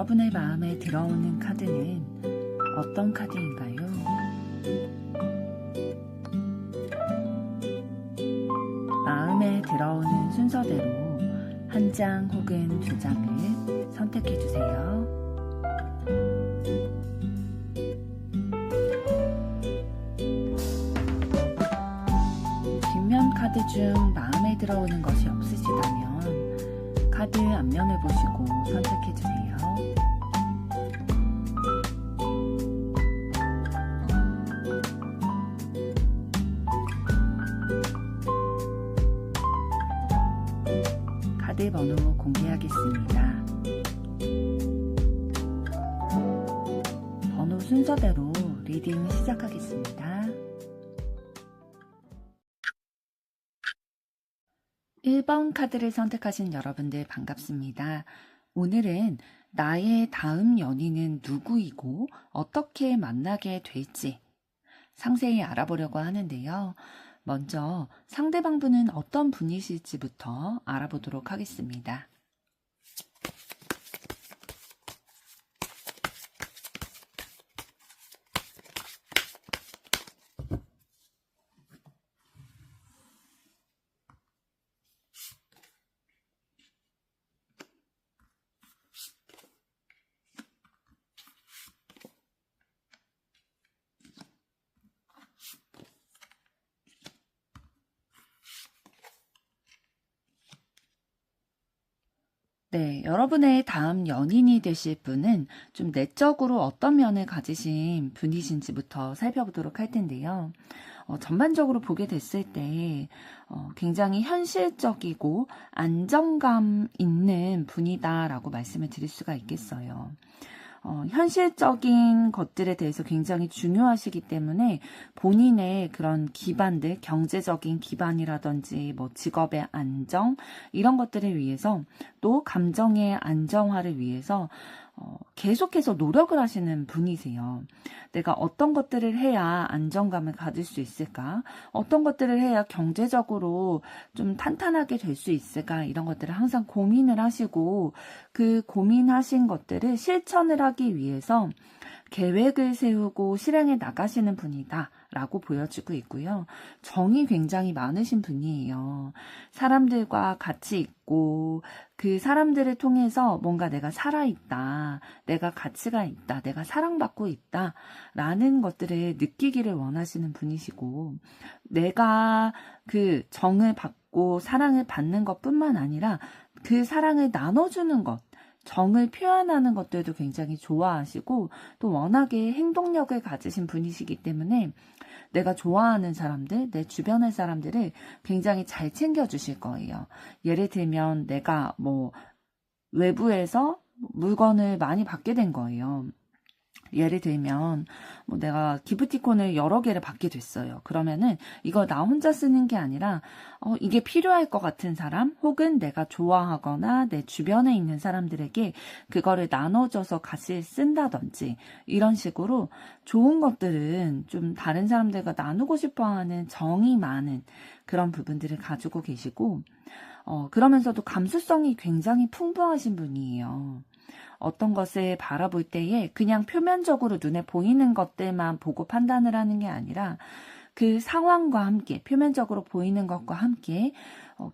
여러분의 마음에 들어오는 카드는 어떤 카드인가요? 마음에 들어오는 순서대로 한 장 혹은 두 장을 선택해 주세요. 뒷면 카드 중 마음에 들어오는 것이 없으시다면 카드 앞면을 보시고 선택해 주세요. 카드 번호 공개하겠습니다. 번호 순서대로 리딩 시작하겠습니다. 1번 카드를 선택하신 여러분들 반갑습니다. 오늘은 나의 다음 연인은 누구이고 어떻게 만나게 될지 상세히 알아보려고 하는데요. 먼저 상대방분은 어떤 분이실지부터 알아보도록 하겠습니다. 네, 여러분의 다음 연인이 되실 분은 좀 내적으로 어떤 면을 가지신 분이신지부터 살펴보도록 할 텐데요. 전반적으로 보게 됐을 때 굉장히 현실적이고 안정감 있는 분이다라고 말씀을 드릴 수가 있겠어요. 현실적인 것들에 대해서 굉장히 중요하시기 때문에 본인의 그런 기반들, 경제적인 기반이라든지 뭐 직업의 안정 이런 것들을 위해서 또 감정의 안정화를 위해서 계속해서 노력을 하시는 분이세요. 내가 어떤 것들을 해야 안정감을 가질 수 있을까? 어떤 것들을 해야 경제적으로 좀 탄탄하게 될 수 있을까? 이런 것들을 항상 고민을 하시고 그 고민하신 것들을 실천을 하기 위해서 계획을 세우고 실행해 나가시는 분이다 라고 보여지고 있고요. 정이 굉장히 많으신 분이에요. 사람들과 같이 있고 그 사람들을 통해서 뭔가 내가 살아있다, 내가 가치가 있다, 내가 사랑받고 있다 라는 것들을 느끼기를 원하시는 분이시고 내가 그 정을 받고 사랑을 받는 것뿐만 아니라 그 사랑을 나눠주는 것 정을 표현하는 것들도 굉장히 좋아하시고 또 워낙에 행동력을 가지신 분이시기 때문에 내가 좋아하는 사람들, 내 주변의 사람들을 굉장히 잘 챙겨주실 거예요. 예를 들면 내가 뭐 외부에서 물건을 많이 받게 된 거예요. 예를 들면 뭐 내가 기프티콘을 여러 개를 받게 됐어요. 그러면은 이거 나 혼자 쓰는 게 아니라 이게 필요할 것 같은 사람 혹은 내가 좋아하거나 내 주변에 있는 사람들에게 그거를 나눠줘서 같이 쓴다든지 이런 식으로 좋은 것들은 좀 다른 사람들과 나누고 싶어하는 정이 많은 그런 부분들을 가지고 계시고 그러면서도 감수성이 굉장히 풍부하신 분이에요. 어떤 것을 바라볼 때에 그냥 표면적으로 눈에 보이는 것들만 보고 판단을 하는 게 아니라 그 상황과 함께 표면적으로 보이는 것과 함께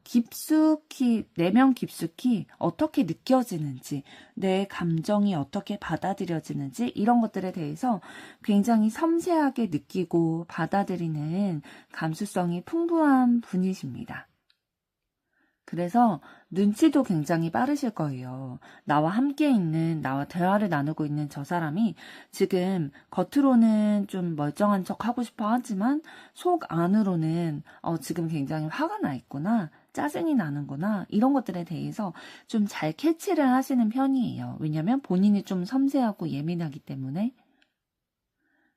깊숙이 내면 깊숙이 어떻게 느껴지는지 내 감정이 어떻게 받아들여지는지 이런 것들에 대해서 굉장히 섬세하게 느끼고 받아들이는 감수성이 풍부한 분이십니다. 그래서 눈치도 굉장히 빠르실 거예요. 나와 함께 있는, 나와 대화를 나누고 있는 저 사람이 지금 겉으로는 좀 멀쩡한 척 하고 싶어 하지만 속 안으로는 지금 굉장히 화가 나 있구나, 짜증이 나는구나 이런 것들에 대해서 좀 잘 캐치를 하시는 편이에요. 왜냐면 본인이 좀 섬세하고 예민하기 때문에.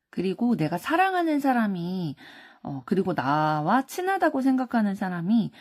그리고 내가 사랑하는 사람이 그리고 나와 친하다고 생각하는 사람이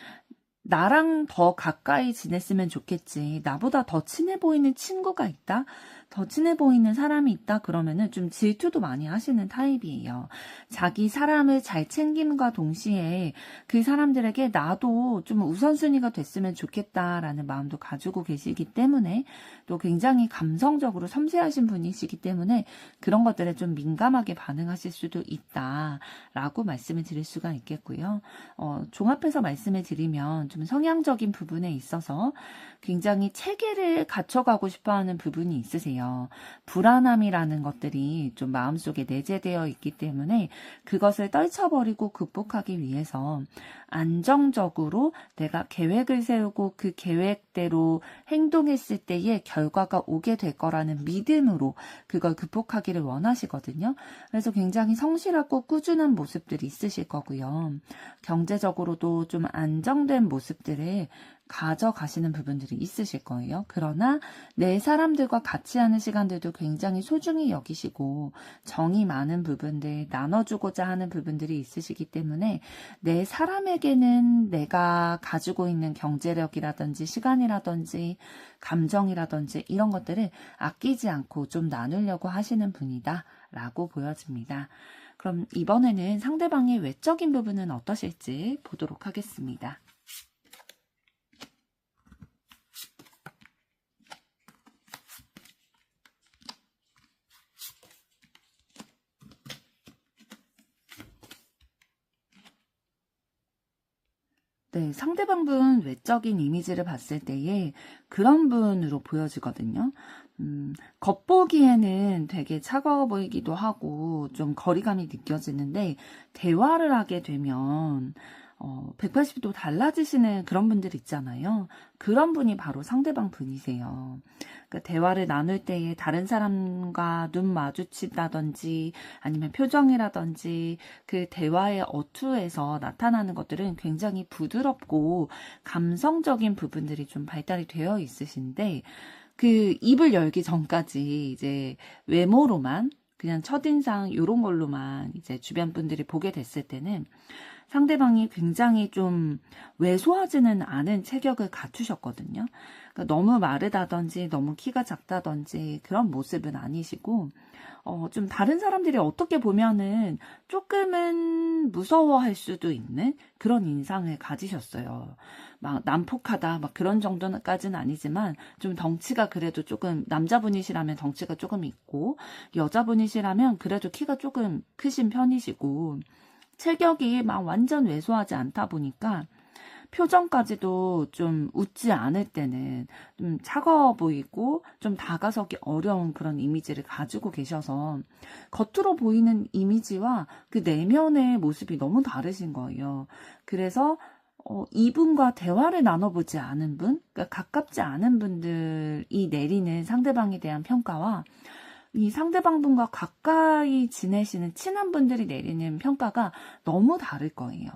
나랑 더 가까이 지냈으면 좋겠지. 나보다 더 친해 보이는 친구가 있다? 더 친해 보이는 사람이 있다 그러면은 좀 질투도 많이 하시는 타입이에요. 자기 사람을 잘 챙김과 동시에 그 사람들에게 나도 좀 우선순위가 됐으면 좋겠다라는 마음도 가지고 계시기 때문에, 또 굉장히 감성적으로 섬세하신 분이시기 때문에 그런 것들에 좀 민감하게 반응하실 수도 있다라고 말씀을 드릴 수가 있겠고요. 종합해서 말씀을 드리면 좀 성향적인 부분에 있어서 굉장히 체계를 갖춰가고 싶어하는 부분이 있으세요. 불안함이라는 것들이 좀 마음속에 내재되어 있기 때문에 그것을 떨쳐버리고 극복하기 위해서 안정적으로 내가 계획을 세우고 그 계획대로 행동했을 때의 결과가 오게 될 거라는 믿음으로 그걸 극복하기를 원하시거든요. 그래서 굉장히 성실하고 꾸준한 모습들이 있으실 거고요. 경제적으로도 좀 안정된 모습들을 가져가시는 부분들이 있으실 거예요. 그러나 내 사람들과 같이 하는 시간들도 굉장히 소중히 여기시고 정이 많은 부분들, 나눠주고자 하는 부분들이 있으시기 때문에 내 사람에게는 내가 가지고 있는 경제력이라든지 시간이라든지 감정이라든지 이런 것들을 아끼지 않고 좀 나누려고 하시는 분이다 라고 보여집니다. 그럼 이번에는 상대방의 외적인 부분은 어떠실지 보도록 하겠습니다. 네, 상대방 분 외적인 이미지를 봤을 때에 그런 분으로 보여지거든요. 겉보기에는 되게 차가워 보이기도 하고 좀 거리감이 느껴지는데 대화를 하게 되면 180도 달라지시는 그런 분들 있잖아요. 그런 분이 바로 상대방 분이세요. 그러니까 대화를 나눌 때에 다른 사람과 눈 마주친다든지 아니면 표정이라든지 그 대화의 어투에서 나타나는 것들은 굉장히 부드럽고 감성적인 부분들이 좀 발달이 되어 있으신데, 그 입을 열기 전까지 이제 외모로만 그냥 첫인상 요런 걸로만 이제 주변 분들이 보게 됐을 때는 상대방이 굉장히 좀 왜소하지는 않은 체격을 갖추셨거든요. 그러니까 너무 마르다든지 너무 키가 작다든지 그런 모습은 아니시고, 좀 다른 사람들이 어떻게 보면은 조금은 무서워할 수도 있는 그런 인상을 가지셨어요. 막 난폭하다 막 그런 정도까지는 아니지만 좀 덩치가 그래도 조금, 남자분이시라면 덩치가 조금 있고 여자분이시라면 그래도 키가 조금 크신 편이시고 체격이 막 완전 왜소하지 않다 보니까 표정까지도 좀 웃지 않을 때는 좀 차가워 보이고 좀 다가서기 어려운 그런 이미지를 가지고 계셔서 겉으로 보이는 이미지와 그 내면의 모습이 너무 다르신 거예요. 그래서 이분과 대화를 나눠보지 않은 분, 그러니까 가깝지 않은 분들이 내리는 상대방에 대한 평가와 이 상대방 분과 가까이 지내시는 친한 분들이 내리는 평가가 너무 다를 거예요.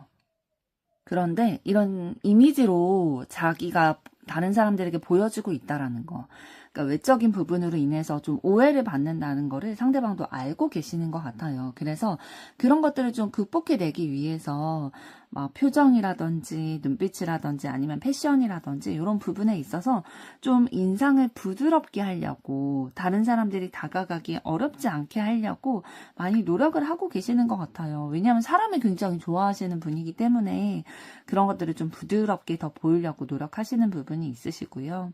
그런데 이런 이미지로 자기가 다른 사람들에게 보여주고 있다라는 거, 그러니까 외적인 부분으로 인해서 좀 오해를 받는다는 거를 상대방도 알고 계시는 것 같아요. 그래서 그런 것들을 좀 극복해내기 위해서 막 표정이라든지 눈빛이라든지 아니면 패션이라든지 이런 부분에 있어서 좀 인상을 부드럽게 하려고, 다른 사람들이 다가가기 어렵지 않게 하려고 많이 노력을 하고 계시는 것 같아요. 왜냐하면 사람을 굉장히 좋아하시는 분이기 때문에 그런 것들을 좀 부드럽게 더 보이려고 노력하시는 부분이 있으시고요.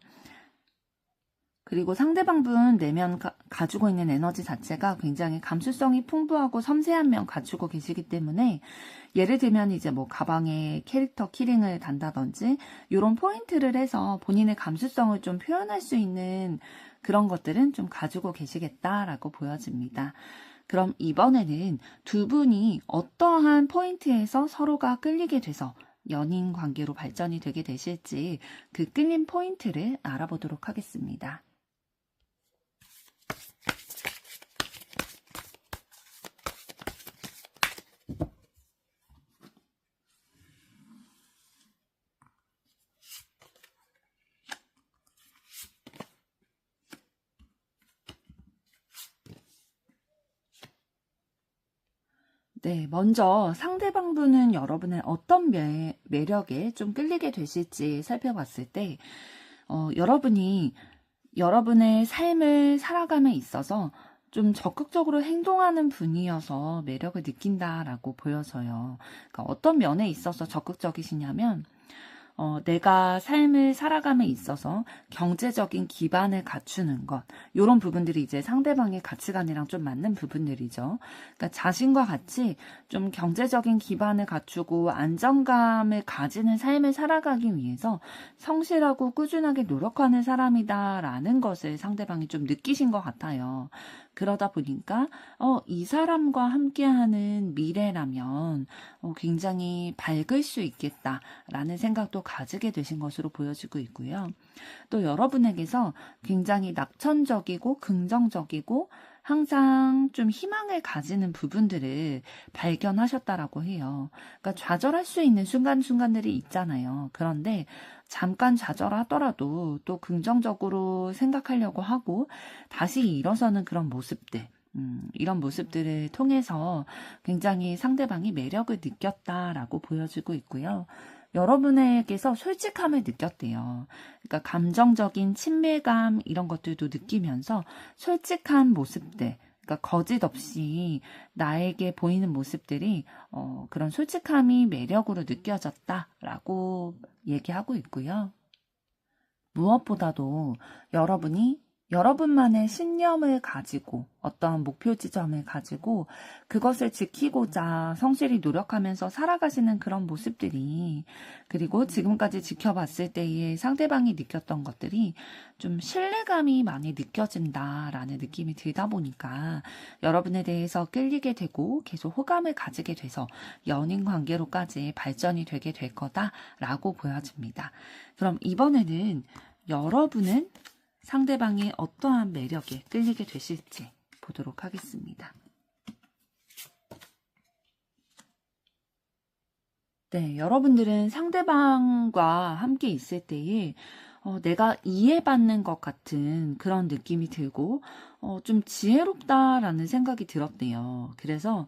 그리고 상대방 분 내면 가지고 있는 에너지 자체가 굉장히 감수성이 풍부하고 섬세한 면 갖추고 계시기 때문에, 예를 들면 이제 뭐 가방에 캐릭터 키링을 단다든지 이런 포인트를 해서 본인의 감수성을 좀 표현할 수 있는 그런 것들은 좀 가지고 계시겠다라고 보여집니다. 그럼 이번에는 두 분이 어떠한 포인트에서 서로가 끌리게 돼서 연인 관계로 발전이 되게 되실지 그 끌림 포인트를 알아보도록 하겠습니다. 네, 먼저 상대방 분은 여러분의 어떤 매력에 좀 끌리게 되실지 살펴봤을 때, 여러분이 여러분의 삶을 살아감에 있어서 좀 적극적으로 행동하는 분이어서 매력을 느낀다라고 보여져요. 그러니까 어떤 면에 있어서 적극적이시냐면 내가 삶을 살아감에 있어서 경제적인 기반을 갖추는 것, 이런 부분들이 이제 상대방의 가치관이랑 좀 맞는 부분들이죠. 그러니까 자신과 같이 좀 경제적인 기반을 갖추고 안정감을 가지는 삶을 살아가기 위해서 성실하고 꾸준하게 노력하는 사람이다라는 것을 상대방이 좀 느끼신 것 같아요. 그러다 보니까 이 사람과 함께하는 미래라면 굉장히 밝을 수 있겠다라는 생각도 가지게 되신 것으로 보여지고 있고요. 또 여러분에게서 굉장히 낙천적이고 긍정적이고 항상 좀 희망을 가지는 부분들을 발견하셨다라고 해요. 그러니까 좌절할 수 있는 순간순간들이 있잖아요. 그런데 잠깐 좌절하더라도 또 긍정적으로 생각하려고 하고 다시 일어서는 그런 모습들, 이런 모습들을 통해서 굉장히 상대방이 매력을 느꼈다라고 보여지고 있고요. 여러분에게서 솔직함을 느꼈대요. 그러니까 감정적인 친밀감 이런 것들도 느끼면서 솔직한 모습들, 그러니까 거짓 없이 나에게 보이는 모습들이 그런 솔직함이 매력으로 느껴졌다라고 얘기하고 있고요. 무엇보다도 여러분이 여러분만의 신념을 가지고 어떤 목표 지점을 가지고 그것을 지키고자 성실히 노력하면서 살아가시는 그런 모습들이, 그리고 지금까지 지켜봤을 때의 상대방이 느꼈던 것들이 좀 신뢰감이 많이 느껴진다라는 느낌이 들다 보니까 여러분에 대해서 끌리게 되고 계속 호감을 가지게 돼서 연인 관계로까지 발전이 되게 될 거다라고 보여집니다. 그럼 이번에는 여러분은 상대방의 어떠한 매력에 끌리게 되실지 보도록 하겠습니다. 네, 여러분들은 상대방과 함께 있을 때에 내가 이해받는 것 같은 그런 느낌이 들고 좀 지혜롭다라는 생각이 들었대요. 그래서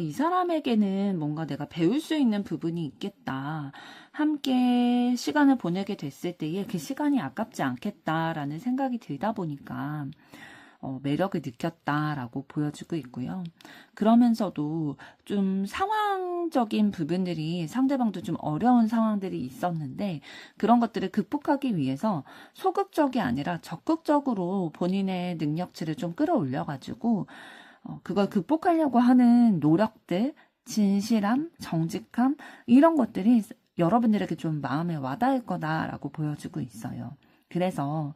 이 사람에게는 뭔가 내가 배울 수 있는 부분이 있겠다. 함께 시간을 보내게 됐을 때에 그 시간이 아깝지 않겠다라는 생각이 들다 보니까 매력을 느꼈다라고 보여지고 있고요. 그러면서도 좀 상황적인 부분들이 상대방도 좀 어려운 상황들이 있었는데 그런 것들을 극복하기 위해서 소극적이 아니라 적극적으로 본인의 능력치를 좀 끌어올려가지고 그걸 극복하려고 하는 노력들, 진실함, 정직함 이런 것들이 여러분들에게 좀 마음에 와닿을 거다라고 보여지고 있어요. 그래서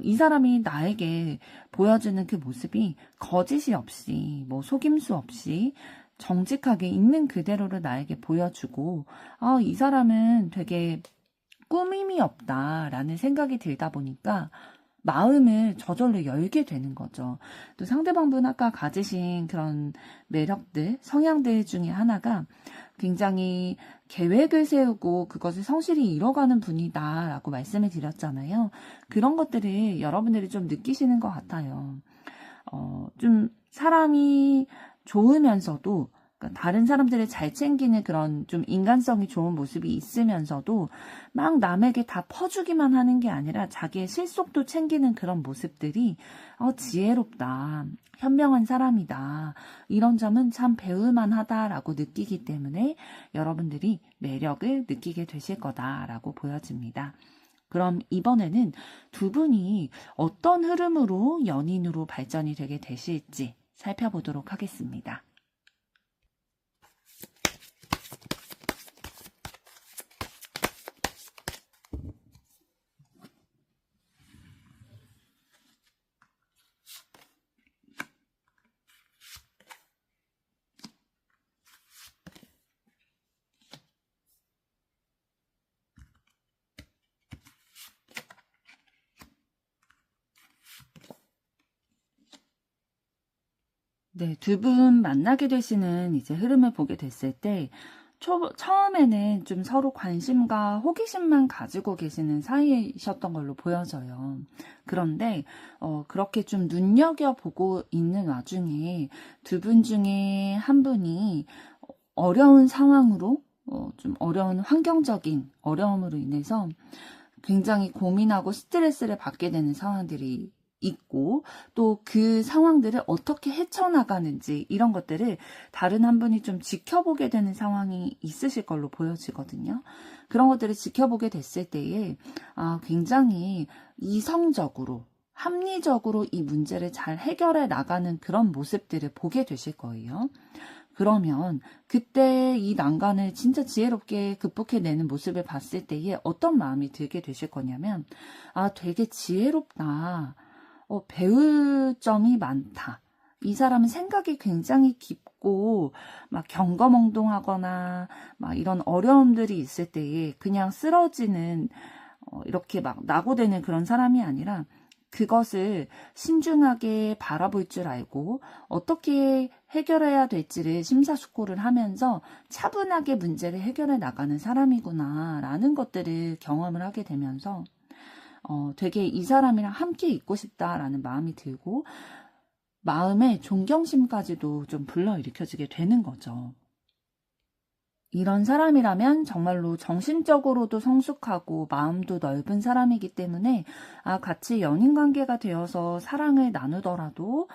이 사람이 나에게 보여주는 그 모습이 거짓이 없이, 뭐 속임수 없이 정직하게 있는 그대로를 나에게 보여주고, 이 사람은 되게 꾸밈이 없다라는 생각이 들다 보니까 마음을 저절로 열게 되는 거죠. 또 상대방분 아까 가지신 그런 매력들, 성향들 중에 하나가 굉장히 계획을 세우고 그것을 성실히 이뤄가는 분이다라고 말씀을 드렸잖아요. 그런 것들을 여러분들이 좀 느끼시는 것 같아요. 좀 사람이 좋으면서도 그러니까 다른 사람들을 잘 챙기는 그런 좀 인간성이 좋은 모습이 있으면서도 막 남에게 다 퍼주기만 하는 게 아니라 자기의 실속도 챙기는 그런 모습들이 지혜롭다, 현명한 사람이다, 이런 점은 참 배울만 하다라고 느끼기 때문에 여러분들이 매력을 느끼게 되실 거다라고 보여집니다. 그럼 이번에는 두 분이 어떤 흐름으로 연인으로 발전이 되게 되실지 살펴보도록 하겠습니다. 네, 두 분 만나게 되시는 이제 흐름을 보게 됐을 때, 처음에는 좀 서로 관심과 호기심만 가지고 계시는 사이이셨던 걸로 보여져요. 그런데, 그렇게 좀 눈여겨보고 있는 와중에 두 분 중에 한 분이 어려운 상황으로, 좀 어려운 환경적인 어려움으로 인해서 굉장히 고민하고 스트레스를 받게 되는 상황들이 있고 또 그 상황들을 어떻게 헤쳐나가는지 이런 것들을 다른 한 분이 좀 지켜보게 되는 상황이 있으실 걸로 보여지거든요. 그런 것들을 지켜보게 됐을 때에 굉장히 이성적으로 합리적으로 이 문제를 잘 해결해 나가는 그런 모습들을 보게 되실 거예요. 그러면 그때 이 난간을 진짜 지혜롭게 극복해내는 모습을 봤을 때에 어떤 마음이 들게 되실 거냐면 되게 지혜롭다. 배울 점이 많다. 이 사람은 생각이 굉장히 깊고 막 경거멍동하거나 막 이런 어려움들이 있을 때에 그냥 쓰러지는 이렇게 막 낙오되는 그런 사람이 아니라 그것을 신중하게 바라볼 줄 알고 어떻게 해결해야 될지를 심사숙고를 하면서 차분하게 문제를 해결해 나가는 사람이구나 라는 것들을 경험을 하게 되면서 되게 이 사람이랑 함께 있고 싶다라는 마음이 들고 마음의 존경심까지도 좀 불러일으켜지게 되는 거죠. 이런 사람이라면 정말로 정신적으로도 성숙하고 마음도 넓은 사람이기 때문에 같이 연인 관계가 되어서 사랑을 나누더라도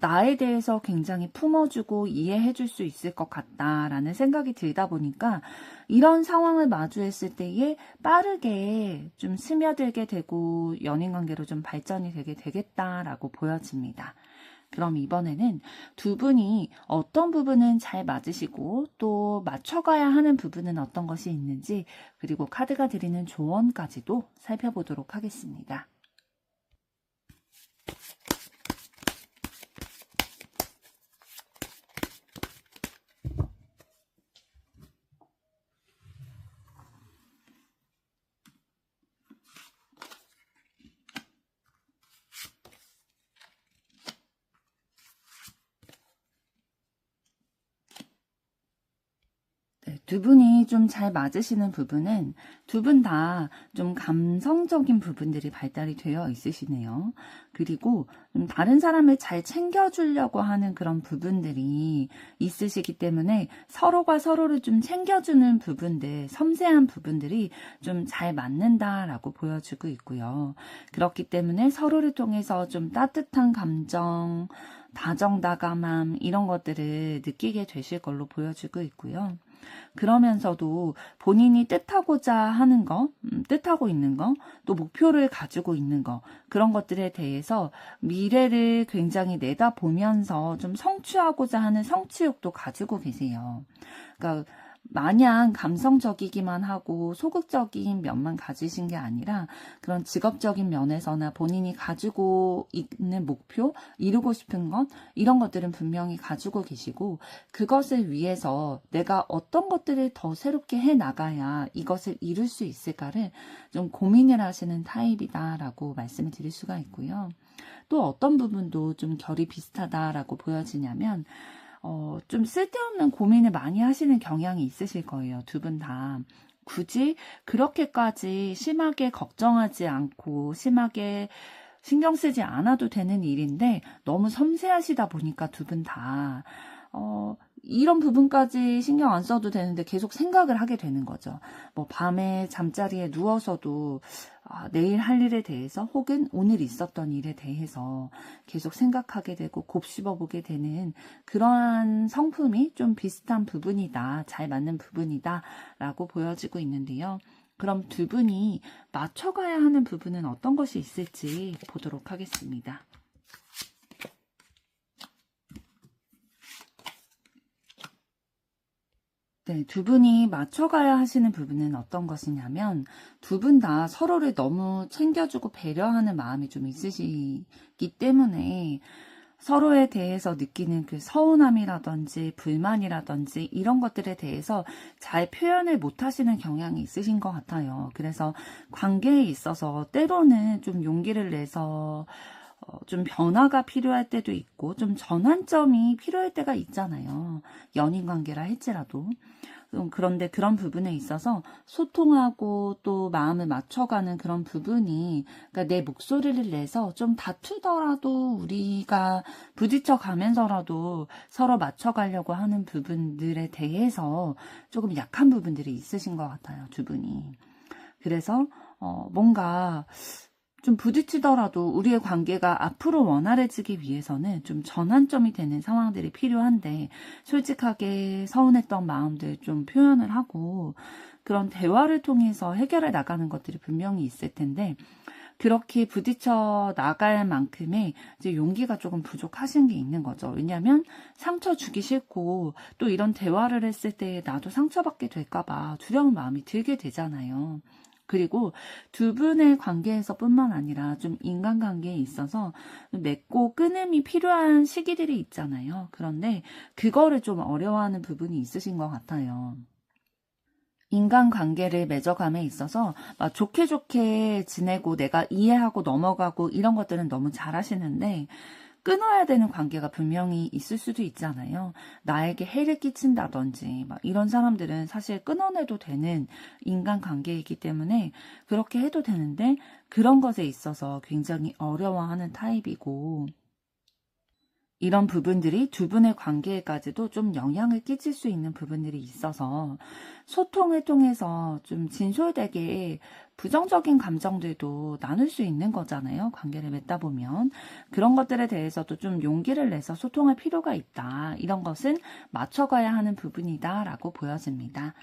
나에 대해서 굉장히 품어주고 이해해줄 수 있을 것 같다라는 생각이 들다 보니까 이런 상황을 마주했을 때에 빠르게 좀 스며들게 되고 연인 관계로 좀 발전이 되게 되겠다라고 보여집니다. 그럼 이번에는 두 분이 어떤 부분은 잘 맞으시고 또 맞춰가야 하는 부분은 어떤 것이 있는지 그리고 카드가 드리는 조언까지도 살펴보도록 하겠습니다. 두 분이 좀 잘 맞으시는 부분은 두 분 다 좀 감성적인 부분들이 발달이 되어 있으시네요. 그리고 좀 다른 사람을 잘 챙겨주려고 하는 그런 부분들이 있으시기 때문에 서로가 서로를 좀 챙겨주는 부분들, 섬세한 부분들이 좀 잘 맞는다라고 보여주고 있고요. 그렇기 때문에 서로를 통해서 좀 따뜻한 감정, 다정다감함 이런 것들을 느끼게 되실 걸로 보여주고 있고요. 그러면서도 본인이 뜻하고자 하는 거, 뜻하고 있는 거, 또 목표를 가지고 있는 거, 그런 것들에 대해서 미래를 굉장히 내다보면서 좀 성취하고자 하는 성취욕도 가지고 계세요. 그러니까 마냥 감성적이기만 하고 소극적인 면만 가지신 게 아니라 그런 직업적인 면에서나 본인이 가지고 있는 목표, 이루고 싶은 것 이런 것들은 분명히 가지고 계시고 그것을 위해서 내가 어떤 것들을 더 새롭게 해나가야 이것을 이룰 수 있을까를 좀 고민을 하시는 타입이다라고 말씀을 드릴 수가 있고요. 또 어떤 부분도 좀 결이 비슷하다라고 보여지냐면 좀 쓸데없는 고민을 많이 하시는 경향이 있으실 거예요. 두 분 다. 굳이 그렇게까지 심하게 걱정하지 않고 심하게 신경 쓰지 않아도 되는 일인데 너무 섬세하시다 보니까 두 분 다 이런 부분까지 신경 안 써도 되는데 계속 생각을 하게 되는 거죠. 뭐 밤에 잠자리에 누워서도 내일 할 일에 대해서 혹은 오늘 있었던 일에 대해서 계속 생각하게 되고 곱씹어 보게 되는 그러한 성품이 좀 비슷한 부분이다. 잘 맞는 부분이다. 라고 보여지고 있는데요. 그럼 두 분이 맞춰가야 하는 부분은 어떤 것이 있을지 보도록 하겠습니다. 네, 두 분이 맞춰가야 하시는 부분은 어떤 것이냐면 두 분 다 서로를 너무 챙겨주고 배려하는 마음이 좀 있으시기 때문에 서로에 대해서 느끼는 그 서운함이라든지 불만이라든지 이런 것들에 대해서 잘 표현을 못 하시는 경향이 있으신 것 같아요. 그래서 관계에 있어서 때로는 좀 용기를 내서 좀 변화가 필요할 때도 있고 좀 전환점이 필요할 때가 있잖아요. 연인 관계라 할지라도. 그런데 그런 부분에 있어서 소통하고 또 마음을 맞춰가는 그런 부분이 그러니까 내 목소리를 내서 좀 다투더라도 우리가 부딪혀 가면서라도 서로 맞춰가려고 하는 부분들에 대해서 조금 약한 부분들이 있으신 것 같아요. 두 분이. 그래서 뭔가 좀 부딪히더라도 우리의 관계가 앞으로 원활해지기 위해서는 좀 전환점이 되는 상황들이 필요한데, 솔직하게 서운했던 마음들 좀 표현을 하고 그런 대화를 통해서 해결해 나가는 것들이 분명히 있을 텐데, 그렇게 부딪혀 나갈 만큼의 이제 용기가 조금 부족하신 게 있는 거죠. 왜냐하면 상처 주기 싫고 또 이런 대화를 했을 때 나도 상처받게 될까봐 두려운 마음이 들게 되잖아요. 그리고 두 분의 관계에서 뿐만 아니라 좀 인간관계에 있어서 맺고 끊음이 필요한 시기들이 있잖아요. 그런데 그거를 좀 어려워하는 부분이 있으신 것 같아요. 인간관계를 맺어감에 있어서 막 좋게 좋게 지내고 내가 이해하고 넘어가고 이런 것들은 너무 잘하시는데, 끊어야 되는 관계가 분명히 있을 수도 있잖아요. 나에게 해를 끼친다든지 막 이런 사람들은 사실 끊어내도 되는 인간관계이기 때문에 그렇게 해도 되는데, 그런 것에 있어서 굉장히 어려워하는 타입이고, 이런 부분들이 두 분의 관계에까지도 좀 영향을 끼칠 수 있는 부분들이 있어서 소통을 통해서 좀 진솔되게 부정적인 감정들도 나눌 수 있는 거잖아요. 관계를 맺다 보면. 그런 것들에 대해서도 좀 용기를 내서 소통할 필요가 있다. 이런 것은 맞춰가야 하는 부분이다 라고 보여집니다.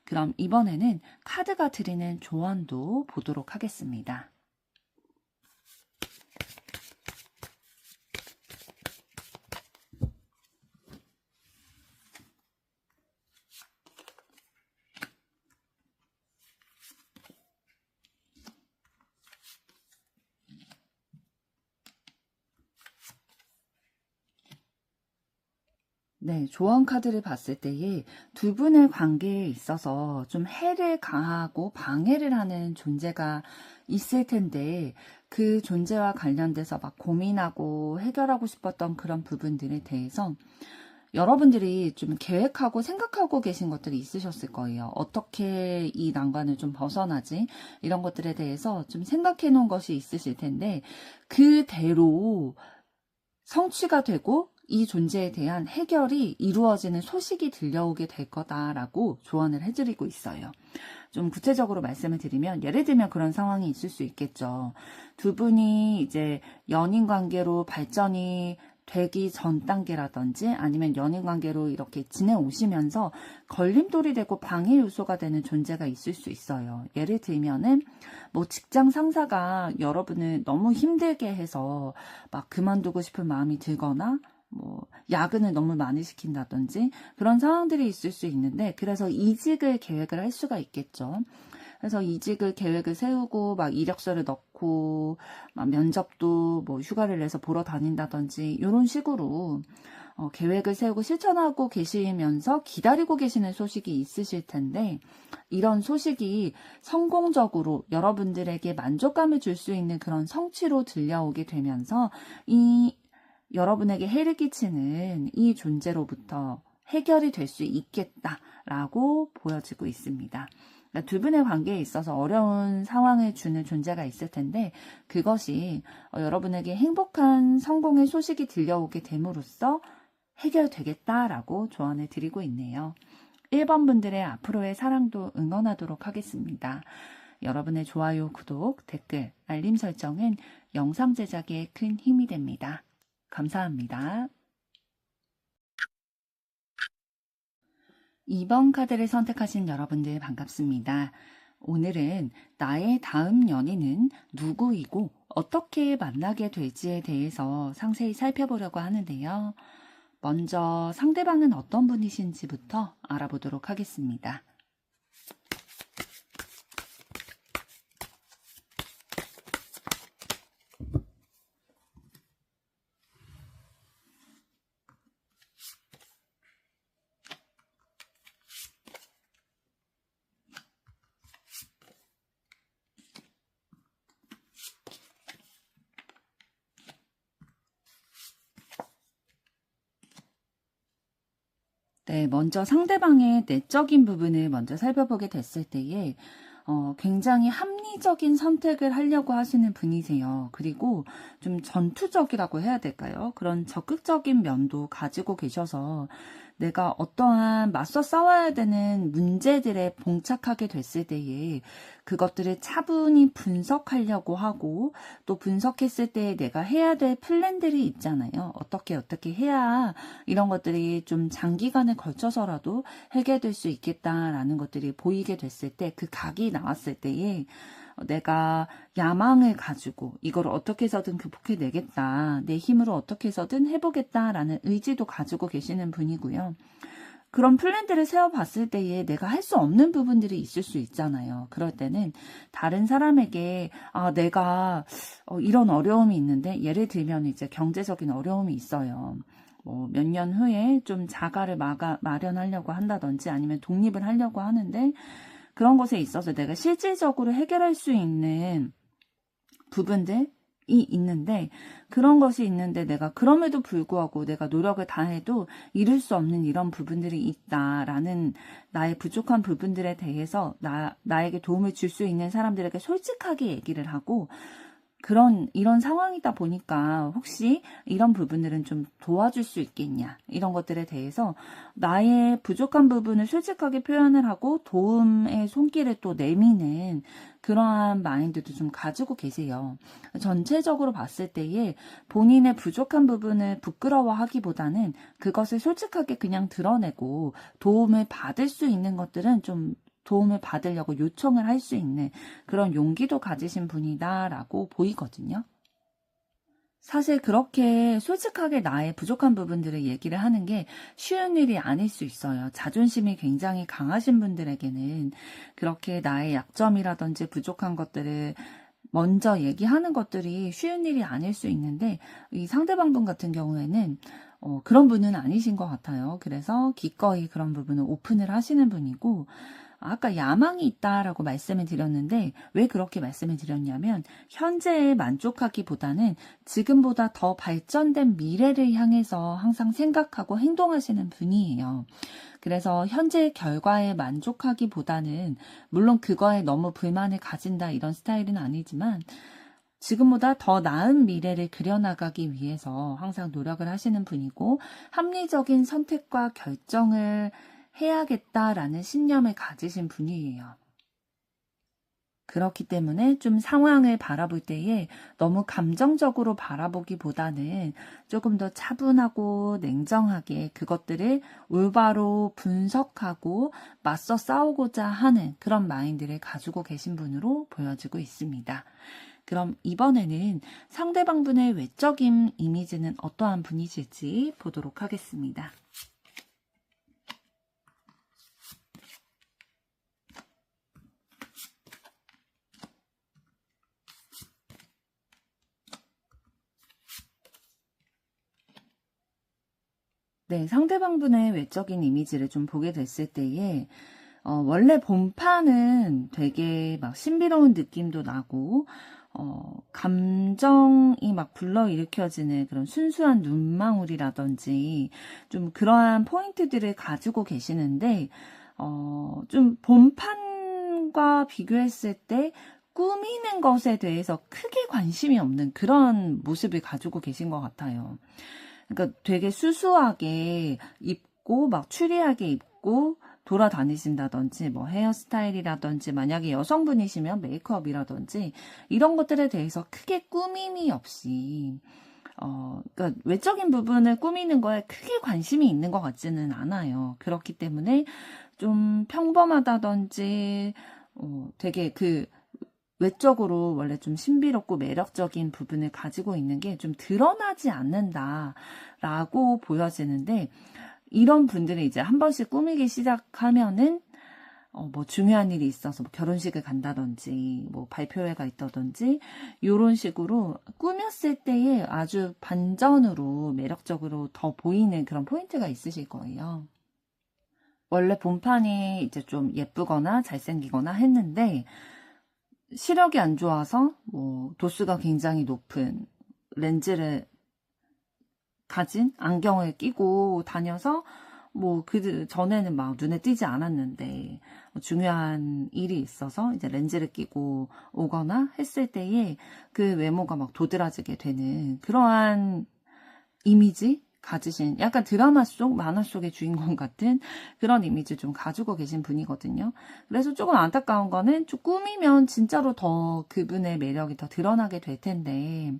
그럼 이번에는 카드가 드리는 조언도 보도록 하겠습니다. 네, 조언 카드를 봤을 때에 두 분의 관계에 있어서 좀 해를 가하고 방해를 하는 존재가 있을 텐데, 그 존재와 관련돼서 막 고민하고 해결하고 싶었던 그런 부분들에 대해서 여러분들이 좀 계획하고 생각하고 계신 것들이 있으셨을 거예요. 어떻게 이 난관을 좀 벗어나지? 이런 것들에 대해서 좀 생각해 놓은 것이 있으실 텐데, 그대로 성취가 되고 이 존재에 대한 해결이 이루어지는 소식이 들려오게 될 거다라고 조언을 해드리고 있어요. 좀 구체적으로 말씀을 드리면, 예를 들면 그런 상황이 있을 수 있겠죠. 두 분이 이제 연인 관계로 발전이 되기 전 단계라든지 아니면 연인 관계로 이렇게 지내오시면서 걸림돌이 되고 방해 요소가 되는 존재가 있을 수 있어요. 예를 들면은 뭐 직장 상사가 여러분을 너무 힘들게 해서 막 그만두고 싶은 마음이 들거나 뭐 야근을 너무 많이 시킨다든지 그런 상황들이 있을 수 있는데, 그래서 이직을 계획을 할 수가 있겠죠. 그래서 이직을 계획을 세우고 막 이력서를 넣고 막 면접도 뭐 휴가를 내서 보러 다닌다든지 이런 식으로 계획을 세우고 실천하고 계시면서 기다리고 계시는 소식이 있으실 텐데, 이런 소식이 성공적으로 여러분들에게 만족감을 줄 수 있는 그런 성취로 들려오게 되면서 이 여러분에게 해를 끼치는 이 존재로부터 해결이 될 수 있겠다라고 보여지고 있습니다. 그러니까 두 분의 관계에 있어서 어려운 상황을 주는 존재가 있을 텐데, 그것이 여러분에게 행복한 성공의 소식이 들려오게 됨으로써 해결되겠다라고 조언을 드리고 있네요. 1번 분들의 앞으로의 사랑도 응원하도록 하겠습니다. 여러분의 좋아요, 구독, 댓글, 알림 설정은 영상 제작에 큰 힘이 됩니다. 감사합니다. 2번 카드를 선택하신 여러분들 반갑습니다. 오늘은 나의 다음 연인은 누구이고 어떻게 만나게 될지에 대해서 상세히 살펴보려고 하는데요. 먼저 상대방은 어떤 분이신지부터 알아보도록 하겠습니다. 네, 먼저 상대방의 내적인 부분을 먼저 살펴보게 됐을 때에 굉장히 합리적인 합리적인 선택을 하려고 하시는 분이세요. 그리고 좀 전투적이라고 해야 될까요? 그런 적극적인 면도 가지고 계셔서 내가 어떠한 맞서 싸워야 되는 문제들에 봉착하게 됐을 때에 그것들을 차분히 분석하려고 하고, 또 분석했을 때 내가 해야 될 플랜들이 있잖아요. 어떻게 해야 이런 것들이 좀 장기간에 걸쳐서라도 해결될 수 있겠다라는 것들이 보이게 됐을 때, 그 각이 나왔을 때에 내가 야망을 가지고 이걸 어떻게 해서든 극복해내겠다, 내 힘으로 어떻게 해서든 해보겠다라는 의지도 가지고 계시는 분이고요. 그런 플랜들을 세워봤을 때에 내가 할 수 없는 부분들이 있을 수 있잖아요. 그럴 때는 다른 사람에게 내가 이런 어려움이 있는데, 예를 들면 이제 경제적인 어려움이 있어요. 뭐 몇 년 후에 좀 자가를 마련하려고 한다든지 아니면 독립을 하려고 하는데, 그런 것에 있어서 내가 실질적으로 해결할 수 있는 부분들이 있는데, 그런 것이 있는데 내가 그럼에도 불구하고 내가 노력을 다해도 이룰 수 없는 이런 부분들이 있다라는 나의 부족한 부분들에 대해서 나에게 도움을 줄 수 있는 사람들에게 솔직하게 얘기를 하고, 이런 상황이다 보니까 혹시 이런 부분들은 좀 도와줄 수 있겠냐, 이런 것들에 대해서 나의 부족한 부분을 솔직하게 표현을 하고 도움의 손길을 또 내미는 그러한 마인드도 좀 가지고 계세요. 전체적으로 봤을 때에 본인의 부족한 부분을 부끄러워하기보다는 그것을 솔직하게 그냥 드러내고, 도움을 받을 수 있는 것들은 좀 도움을 받으려고 요청을 할 수 있는 그런 용기도 가지신 분이다라고 보이거든요. 사실 그렇게 솔직하게 나의 부족한 부분들을 얘기를 하는 게 쉬운 일이 아닐 수 있어요. 자존심이 굉장히 강하신 분들에게는 그렇게 나의 약점이라든지 부족한 것들을 먼저 얘기하는 것들이 쉬운 일이 아닐 수 있는데, 이 상대방 분 같은 경우에는 그런 분은 아니신 것 같아요. 그래서 기꺼이 그런 부분을 오픈을 하시는 분이고, 아까 야망이 있다라고 말씀을 드렸는데, 왜 그렇게 말씀을 드렸냐면, 현재에 만족하기보다는 지금보다 더 발전된 미래를 향해서 항상 생각하고 행동하시는 분이에요. 그래서 현재의 결과에 만족하기보다는, 물론 그거에 너무 불만을 가진다 이런 스타일은 아니지만, 지금보다 더 나은 미래를 그려나가기 위해서 항상 노력을 하시는 분이고, 합리적인 선택과 결정을 해야겠다라는 신념을 가지신 분이에요. 그렇기 때문에 좀 상황을 바라볼 때에 너무 감정적으로 바라보기보다는 조금 더 차분하고 냉정하게 그것들을 올바로 분석하고 맞서 싸우고자 하는 그런 마인드를 가지고 계신 분으로 보여지고 있습니다. 그럼 이번에는 상대방분의 외적인 이미지는 어떠한 분이실지 보도록 하겠습니다. 네, 상대방분의 외적인 이미지를 좀 보게 됐을 때에 원래 본판은 되게 막 신비로운 느낌도 나고 감정이 막 불러일으켜지는 그런 순수한 눈망울이라든지 좀 그러한 포인트들을 가지고 계시는데, 좀 본판과 비교했을 때 꾸미는 것에 대해서 크게 관심이 없는 그런 모습을 가지고 계신 것 같아요. 그러니까 되게 수수하게 입고 막 추리하게 입고 돌아다니신다든지, 뭐 헤어스타일이라든지, 만약에 여성분이시면 메이크업이라든지 이런 것들에 대해서 크게 꾸밈이 없이 그러니까 외적인 부분을 꾸미는 거에 크게 관심이 있는 것 같지는 않아요. 그렇기 때문에 좀 평범하다든지 되게 외적으로 원래 좀 신비롭고 매력적인 부분을 가지고 있는 게 좀 드러나지 않는다라고 보여지는데, 이런 분들이 이제 한 번씩 꾸미기 시작하면은 뭐 중요한 일이 있어서 뭐 결혼식을 간다든지 뭐 발표회가 있다든지 이런 식으로 꾸몄을 때에 아주 반전으로 매력적으로 더 보이는 그런 포인트가 있으실 거예요. 원래 본판이 이제 좀 예쁘거나 잘생기거나 했는데, 시력이 안 좋아서 뭐 도수가 굉장히 높은 렌즈를 가진 안경을 끼고 다녀서 뭐, 전에는 막 눈에 띄지 않았는데, 중요한 일이 있어서 이제 렌즈를 끼고 오거나 했을 때에 그 외모가 막 도드라지게 되는 그러한 이미지 가지신 약간 드라마 속, 만화 속의 주인공 같은 그런 이미지 좀 가지고 계신 분이거든요. 그래서 조금 안타까운 거는 좀 꾸미면 진짜로 더 그분의 매력이 더 드러나게 될 텐데,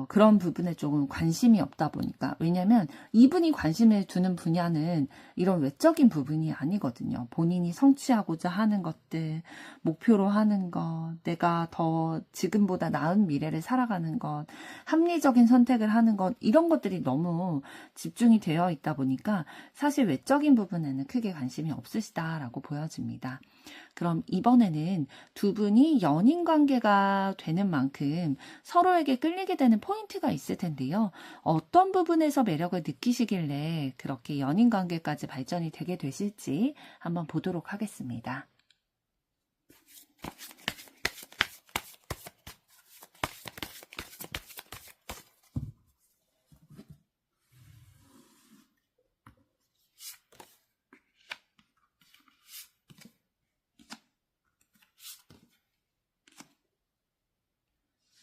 그런 부분에 조금 관심이 없다 보니까. 왜냐면 이분이 관심을 두는 분야는 이런 외적인 부분이 아니거든요. 본인이 성취하고자 하는 것들, 목표로 하는 것, 내가 더 지금보다 나은 미래를 살아가는 것, 합리적인 선택을 하는 것, 이런 것들이 너무 집중이 되어 있다 보니까 사실 외적인 부분에는 크게 관심이 없으시다라고 보여집니다. 그럼 이번에는 두 분이 연인 관계가 되는 만큼 서로에게 끌리게 되는 포인트가 있을 텐데요. 어떤 부분에서 매력을 느끼시길래 그렇게 연인 관계까지 발전이 되게 되실지 한번 보도록 하겠습니다.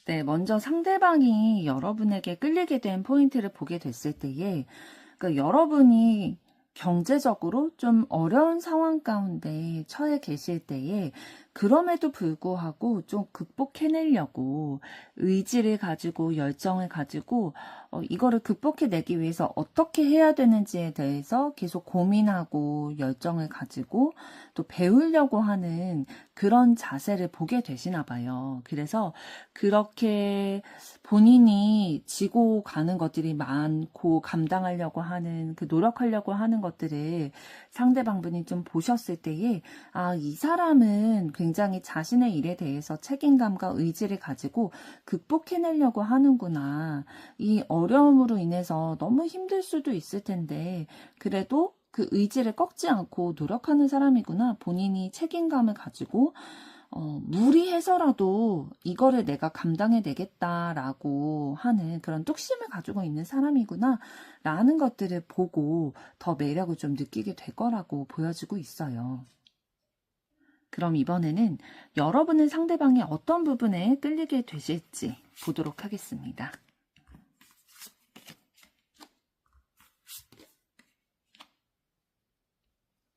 네, 먼저 상대방이 여러분에게 끌리게 된 포인트를 보게 됐을 때에, 그러니까 여러분이 경제적으로 좀 어려운 상황 가운데 처해 계실 때에, 그럼에도 불구하고 좀 극복해내려고 의지를 가지고 열정을 가지고 이거를 극복해내기 위해서 어떻게 해야 되는지에 대해서 계속 고민하고 열정을 가지고 또 배우려고 하는 그런 자세를 보게 되시나 봐요. 그래서 그렇게 본인이 지고 가는 것들이 많고 감당하려고 하는 그 노력하려고 하는 것들을 상대방분이 좀 보셨을 때에 이 사람은 굉장히 자신의 일에 대해서 책임감과 의지를 가지고 극복해내려고 하는구나. 이 어려움으로 인해서 너무 힘들 수도 있을 텐데 그래도 그 의지를 꺾지 않고 노력하는 사람이구나. 본인이 책임감을 가지고 무리해서라도 이거를 내가 감당해내겠다라고 하는 그런 뚝심을 가지고 있는 사람이구나 라는 것들을 보고 더 매력을 좀 느끼게 될 거라고 보여지고 있어요. 그럼 이번에는 여러분은 상대방의 어떤 부분에 끌리게 되실지 보도록 하겠습니다.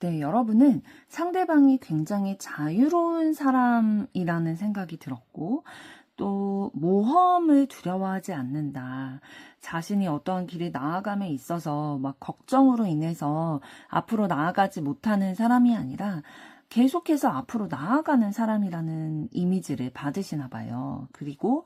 네, 여러분은 상대방이 굉장히 자유로운 사람이라는 생각이 들었고, 또 모험을 두려워하지 않는다. 자신이 어떠한 길에 나아감에 있어서 막 걱정으로 인해서 앞으로 나아가지 못하는 사람이 아니라 계속해서 앞으로 나아가는 사람이라는 이미지를 받으시나 봐요. 그리고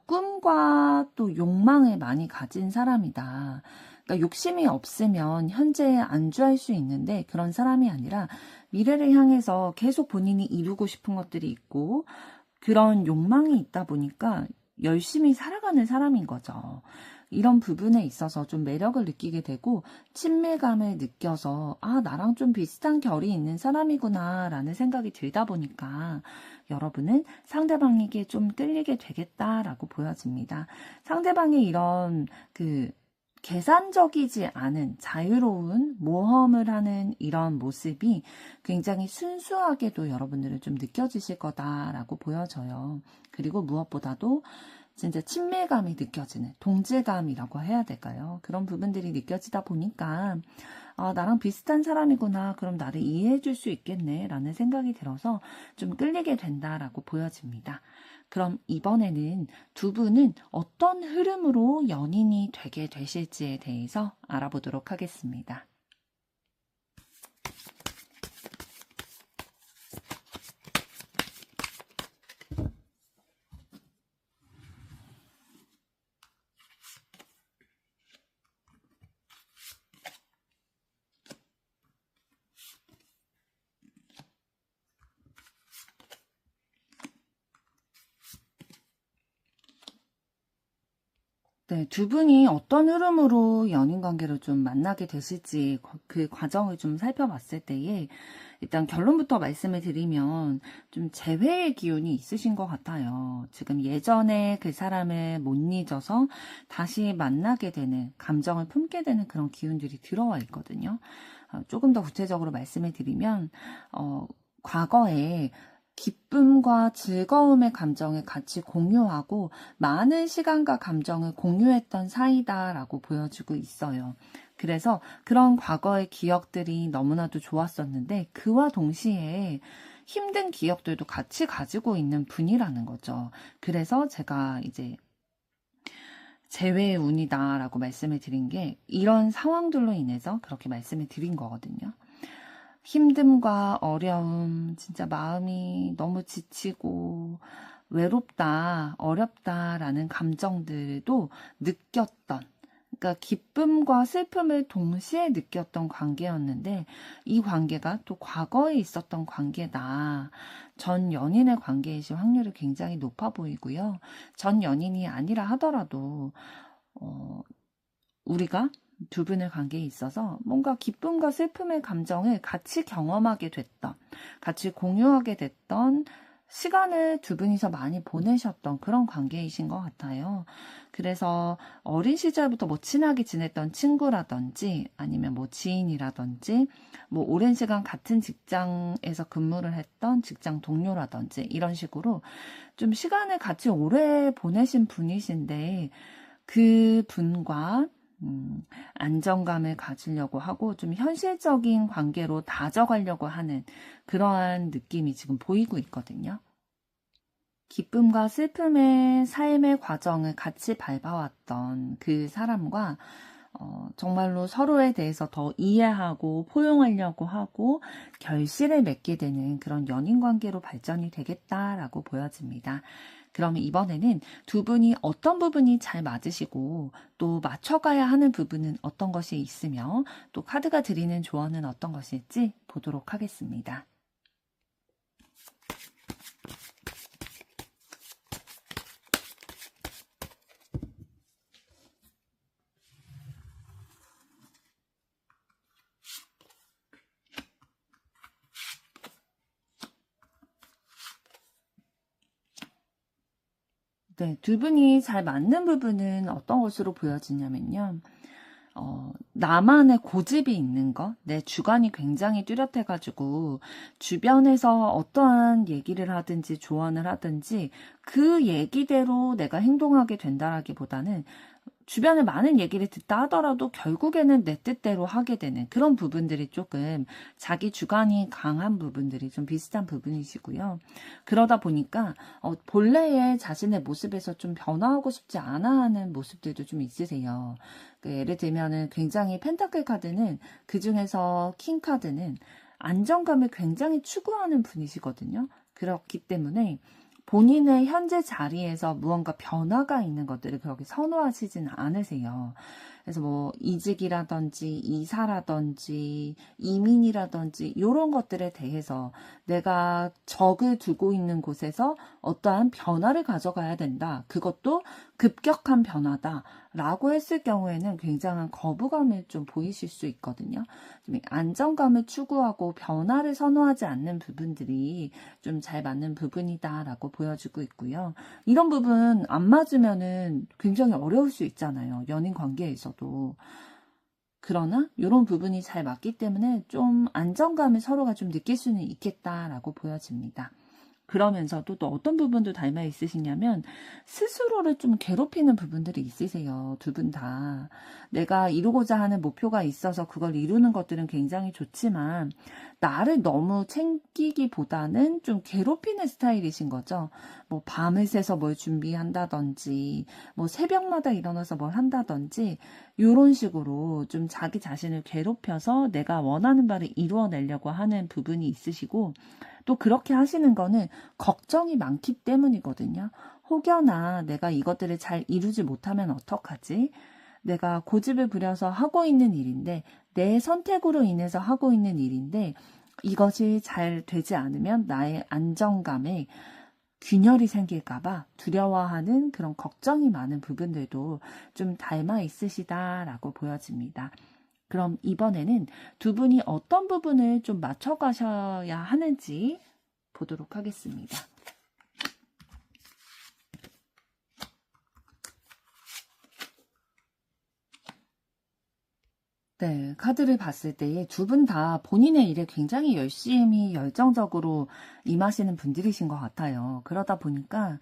꿈과 또 욕망을 많이 가진 사람이다. 그러니까 욕심이 없으면 현재에 안주할 수 있는데 그런 사람이 아니라 미래를 향해서 계속 본인이 이루고 싶은 것들이 있고 그런 욕망이 있다 보니까 열심히 살아가는 사람인 거죠. 이런 부분에 있어서 좀 매력을 느끼게 되고 친밀감을 느껴서 나랑 좀 비슷한 결이 있는 사람이구나 라는 생각이 들다 보니까 여러분은 상대방에게 좀 끌리게 되겠다라고 보여집니다. 상대방의 이런 계산적이지 않은 자유로운 모험을 하는 이런 모습이 굉장히 순수하게도 여러분들은 좀 느껴지실 거다라고 보여져요. 그리고 무엇보다도 진짜 친밀감이 느껴지는 동질감이라고 해야 될까요? 그런 부분들이 느껴지다 보니까 나랑 비슷한 사람이구나. 그럼 나를 이해해 줄 수 있겠네 라는 생각이 들어서 좀 끌리게 된다라고 보여집니다. 그럼 이번에는 두 분은 어떤 흐름으로 연인이 되게 되실지에 대해서 알아보도록 하겠습니다. 네, 두 분이 어떤 흐름으로 연인 관계를 좀 만나게 되실지 그 과정을 좀 살펴봤을 때에 일단 결론부터 말씀을 드리면 좀 재회의 기운이 있으신 것 같아요. 지금 예전에 그 사람을 못 잊어서 다시 만나게 되는, 감정을 품게 되는 그런 기운들이 들어와 있거든요. 조금 더 구체적으로 말씀을 드리면 과거에 기쁨과 즐거움의 감정을 같이 공유하고 많은 시간과 감정을 공유했던 사이다라고 보여주고 있어요. 그래서 그런 과거의 기억들이 너무나도 좋았었는데 그와 동시에 힘든 기억들도 같이 가지고 있는 분이라는 거죠. 그래서 제가 이제 재회의 운이다라고 말씀을 드린 게 이런 상황들로 인해서 그렇게 말씀을 드린 거거든요. 힘듦과 어려움, 진짜 마음이 너무 지치고 외롭다, 어렵다라는 감정들도 느꼈던, 그러니까 기쁨과 슬픔을 동시에 느꼈던 관계였는데 이 관계가 또 과거에 있었던 관계다. 전 연인의 관계이실 확률이 굉장히 높아 보이고요. 전 연인이 아니라 하더라도 우리가 두 분의 관계에 있어서 뭔가 기쁨과 슬픔의 감정을 같이 경험하게 됐던, 같이 공유하게 됐던 시간을 두 분이서 많이 보내셨던 그런 관계이신 것 같아요. 그래서 어린 시절부터 뭐 친하게 지냈던 친구라든지 아니면 뭐 지인이라든지 뭐 오랜 시간 같은 직장에서 근무를 했던 직장 동료라든지 이런 식으로 좀 시간을 같이 오래 보내신 분이신데 그 분과 안정감을 가지려고 하고 좀 현실적인 관계로 다져가려고 하는 그러한 느낌이 지금 보이고 있거든요. 기쁨과 슬픔의 삶의 과정을 같이 밟아왔던 그 사람과 정말로 서로에 대해서 더 이해하고 포용하려고 하고 결실을 맺게 되는 그런 연인 관계로 발전이 되겠다라고 보여집니다. 그러면 이번에는 두 분이 어떤 부분이 잘 맞으시고 또 맞춰가야 하는 부분은 어떤 것이 있으며 또 카드가 드리는 조언은 어떤 것일지 보도록 하겠습니다. 네, 두 분이 잘 맞는 부분은 어떤 것으로 보여지냐면요. 나만의 고집이 있는 것, 내 주관이 굉장히 뚜렷해가지고 주변에서 어떠한 얘기를 하든지 조언을 하든지 그 얘기대로 내가 행동하게 된다라기보다는 주변에 많은 얘기를 듣다 하더라도 결국에는 내 뜻대로 하게 되는 그런 부분들이 조금 자기 주관이 강한 부분들이 좀 비슷한 부분이시고요. 그러다 보니까 본래의 자신의 모습에서 좀 변화하고 싶지 않아 하는 모습들도 좀 있으세요. 예를 들면은 굉장히 펜타클 카드는 그중에서 킹 카드는 안정감을 굉장히 추구하는 분이시거든요. 그렇기 때문에 본인의 현재 자리에서 무언가 변화가 있는 것들을 그렇게 선호하시지는 않으세요. 그래서 뭐 이직이라든지 이사라든지 이민이라든지 이런 것들에 대해서 내가 적을 두고 있는 곳에서 어떠한 변화를 가져가야 된다. 그것도 급격한 변화다라고 했을 경우에는 굉장한 거부감을 좀 보이실 수 있거든요. 좀 안정감을 추구하고 변화를 선호하지 않는 부분들이 좀 잘 맞는 부분이다라고 보여주고 있고요. 이런 부분 안 맞으면은 굉장히 어려울 수 있잖아요. 연인 관계에서도. 그러나 이런 부분이 잘 맞기 때문에 좀 안정감을 서로가 좀 느낄 수는 있겠다라고 보여집니다. 그러면서도 또 어떤 부분도 닮아 있으시냐면 스스로를 좀 괴롭히는 부분들이 있으세요. 두 분 다. 내가 이루고자 하는 목표가 있어서 그걸 이루는 것들은 굉장히 좋지만 나를 너무 챙기기보다는 좀 괴롭히는 스타일이신 거죠. 뭐 밤을 새서 뭘 준비한다든지 뭐 새벽마다 일어나서 뭘 한다든지 이런 식으로 좀 자기 자신을 괴롭혀서 내가 원하는 바를 이루어내려고 하는 부분이 있으시고 또 그렇게 하시는 거는 걱정이 많기 때문이거든요. 혹여나 내가 이것들을 잘 이루지 못하면 어떡하지? 내가 고집을 부려서 하고 있는 일인데 내 선택으로 인해서 하고 있는 일인데 이것이 잘 되지 않으면 나의 안정감에 균열이 생길까봐 두려워하는 그런 걱정이 많은 부분들도 좀 닮아 있으시다라고 보여집니다. 그럼 이번에는 두 분이 어떤 부분을 좀 맞춰가셔야 하는지 보도록 하겠습니다. 네, 카드를 봤을 때 두 분 다 본인의 일에 굉장히 열심히 열정적으로 임하시는 분들이신 것 같아요. 그러다 보니까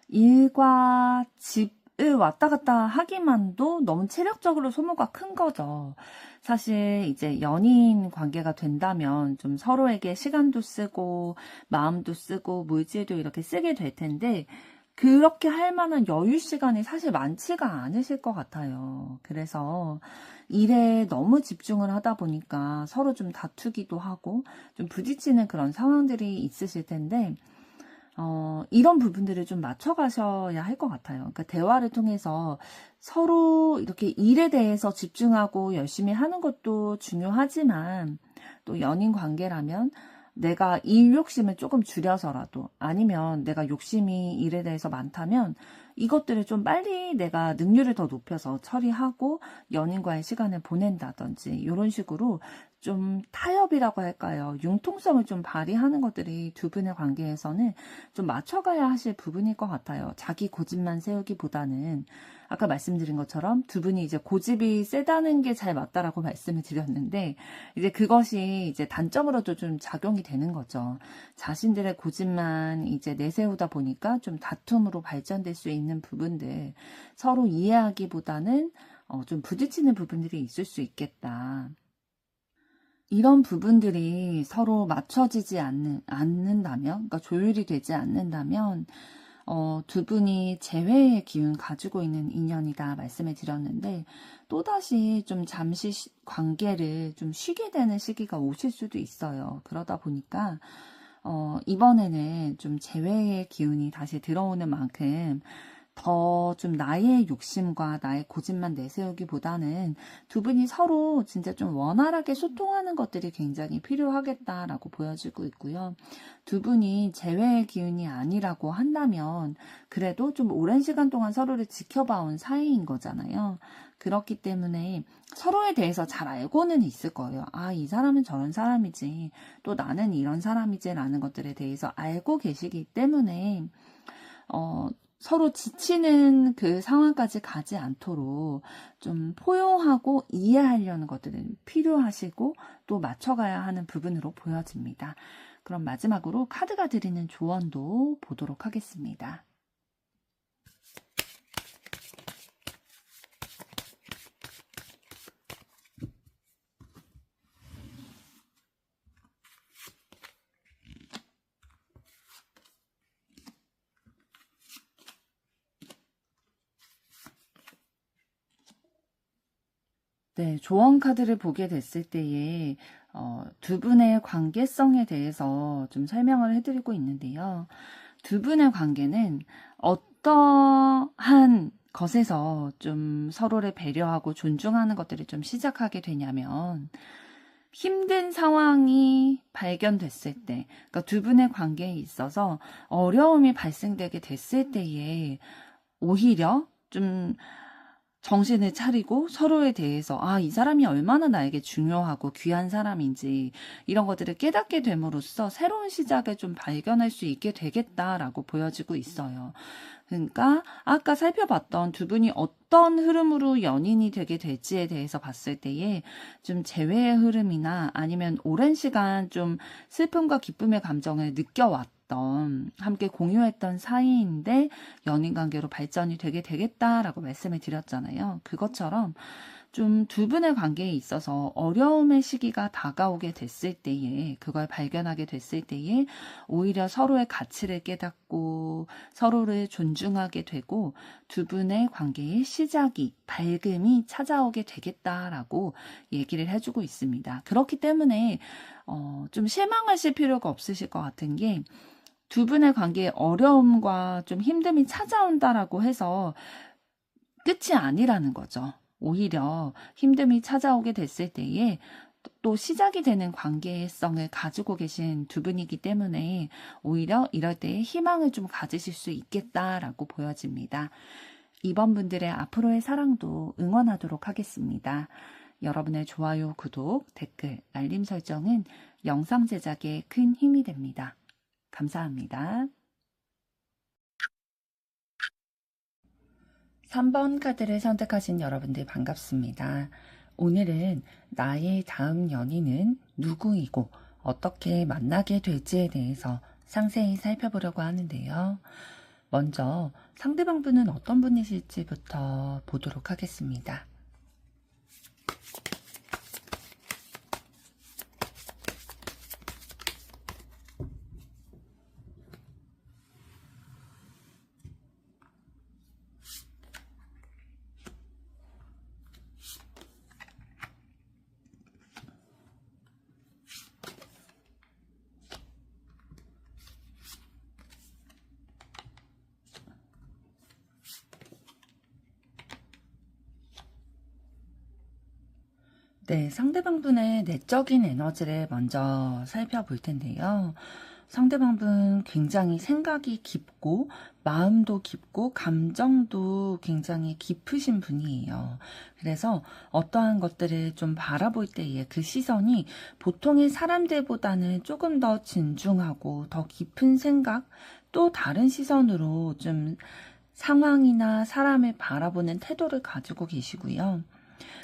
일과 집을 왔다 갔다 하기만도 너무 체력적으로 소모가 큰 거죠. 사실 이제 연인 관계가 된다면 좀 서로에게 시간도 쓰고 마음도 쓰고 물질도 이렇게 쓰게 될 텐데 그렇게 할 만한 여유 시간이 사실 많지가 않으실 것 같아요. 그래서 일에 너무 집중을 하다 보니까 서로 좀 다투기도 하고 좀 부딪히는 그런 상황들이 있으실 텐데 이런 부분들을 좀 맞춰가셔야 할 것 같아요. 그러니까 대화를 통해서 서로 이렇게 일에 대해서 집중하고 열심히 하는 것도 중요하지만 또 연인 관계라면 내가 일 욕심을 조금 줄여서라도 아니면 내가 욕심이 일에 대해서 많다면 이것들을 좀 빨리 내가 능률을 더 높여서 처리하고 연인과의 시간을 보낸다든지 이런 식으로 좀 타협이라고 할까요? 융통성을 좀 발휘하는 것들이 두 분의 관계에서는 좀 맞춰가야 하실 부분일 것 같아요. 자기 고집만 세우기보다는 아까 말씀드린 것처럼 두 분이 이제 고집이 세다는 게 잘 맞다라고 말씀을 드렸는데 이제 그것이 이제 단점으로도 좀 작용이 되는 거죠. 자신들의 고집만 이제 내세우다 보니까 좀 다툼으로 발전될 수 있는 부분들 서로 이해하기보다는 좀 부딪히는 부분들이 있을 수 있겠다. 이런 부분들이 서로 맞춰지지 않는다면, 그러니까 조율이 되지 않는다면, 두 분이 재회의 기운 가지고 있는 인연이다 말씀을 드렸는데, 또다시 좀 잠시 관계를 좀 쉬게 되는 시기가 오실 수도 있어요. 그러다 보니까, 이번에는 좀 재회의 기운이 다시 들어오는 만큼, 더 좀 나의 욕심과 나의 고집만 내세우기보다는 두 분이 서로 진짜 좀 원활하게 소통하는 것들이 굉장히 필요하겠다라고 보여지고 있고요. 두 분이 재회의 기운이 아니라고 한다면 그래도 좀 오랜 시간 동안 서로를 지켜봐온 사이인 거잖아요. 그렇기 때문에 서로에 대해서 잘 알고는 있을 거예요. 아, 이 사람은 저런 사람이지. 또 나는 이런 사람이지. 라는 것들에 대해서 알고 계시기 때문에 서로 지치는 그 상황까지 가지 않도록 좀 포용하고 이해하려는 것들은 필요하시고 또 맞춰가야 하는 부분으로 보여집니다. 그럼 마지막으로 카드가 드리는 조언도 보도록 하겠습니다. 네, 조언 카드를 보게 됐을 때에 두 분의 관계성에 대해서 좀 설명을 해드리고 있는데요. 두 분의 관계는 어떠한 것에서 좀 서로를 배려하고 존중하는 것들을 좀 시작하게 되냐면 힘든 상황이 발견됐을 때, 그러니까 두 분의 관계에 있어서 어려움이 발생되게 됐을 때에 오히려 좀 정신을 차리고 서로에 대해서 이 사람이 얼마나 나에게 중요하고 귀한 사람인지 이런 것들을 깨닫게 됨으로써 새로운 시작을 좀 발견할 수 있게 되겠다라고 보여지고 있어요. 그러니까 아까 살펴봤던 두 분이 어떤 흐름으로 연인이 되게 될지에 대해서 봤을 때에 좀 재회의 흐름이나 아니면 오랜 시간 좀 슬픔과 기쁨의 감정을 느껴왔던 함께 공유했던 사이인데 연인 관계로 발전이 되게 되겠다라고 말씀을 드렸잖아요. 그것처럼 좀 두 분의 관계에 있어서 어려움의 시기가 다가오게 됐을 때에 그걸 발견하게 됐을 때에 오히려 서로의 가치를 깨닫고 서로를 존중하게 되고 두 분의 관계의 시작이 밝음이 찾아오게 되겠다라고 얘기를 해주고 있습니다. 그렇기 때문에 좀 실망하실 필요가 없으실 것 같은 게 두 분의 관계에 어려움과 좀 힘듦이 찾아온다라고 해서 끝이 아니라는 거죠. 오히려 힘듦이 찾아오게 됐을 때에 또 시작이 되는 관계성을 가지고 계신 두 분이기 때문에 오히려 이럴 때 희망을 좀 가지실 수 있겠다라고 보여집니다. 이번 분들의 앞으로의 사랑도 응원하도록 하겠습니다. 여러분의 좋아요, 구독, 댓글, 알림 설정은 영상 제작에 큰 힘이 됩니다. 감사합니다. 3번 카드를 선택하신 여러분들 반갑습니다. 오늘은 나의 다음 연인은 누구이고 어떻게 만나게 될지에 대해서 상세히 살펴보려고 하는데요. 먼저 상대방 분은 어떤 분이실지부터 보도록 하겠습니다. 네, 상대방 분의 내적인 에너지를 먼저 살펴볼 텐데요. 상대방 분 굉장히 생각이 깊고 마음도 깊고 감정도 굉장히 깊으신 분이에요. 그래서 어떠한 것들을 좀 바라볼 때의 그 시선이 보통의 사람들보다는 조금 더 진중하고 더 깊은 생각, 또 다른 시선으로 좀 상황이나 사람을 바라보는 태도를 가지고 계시고요.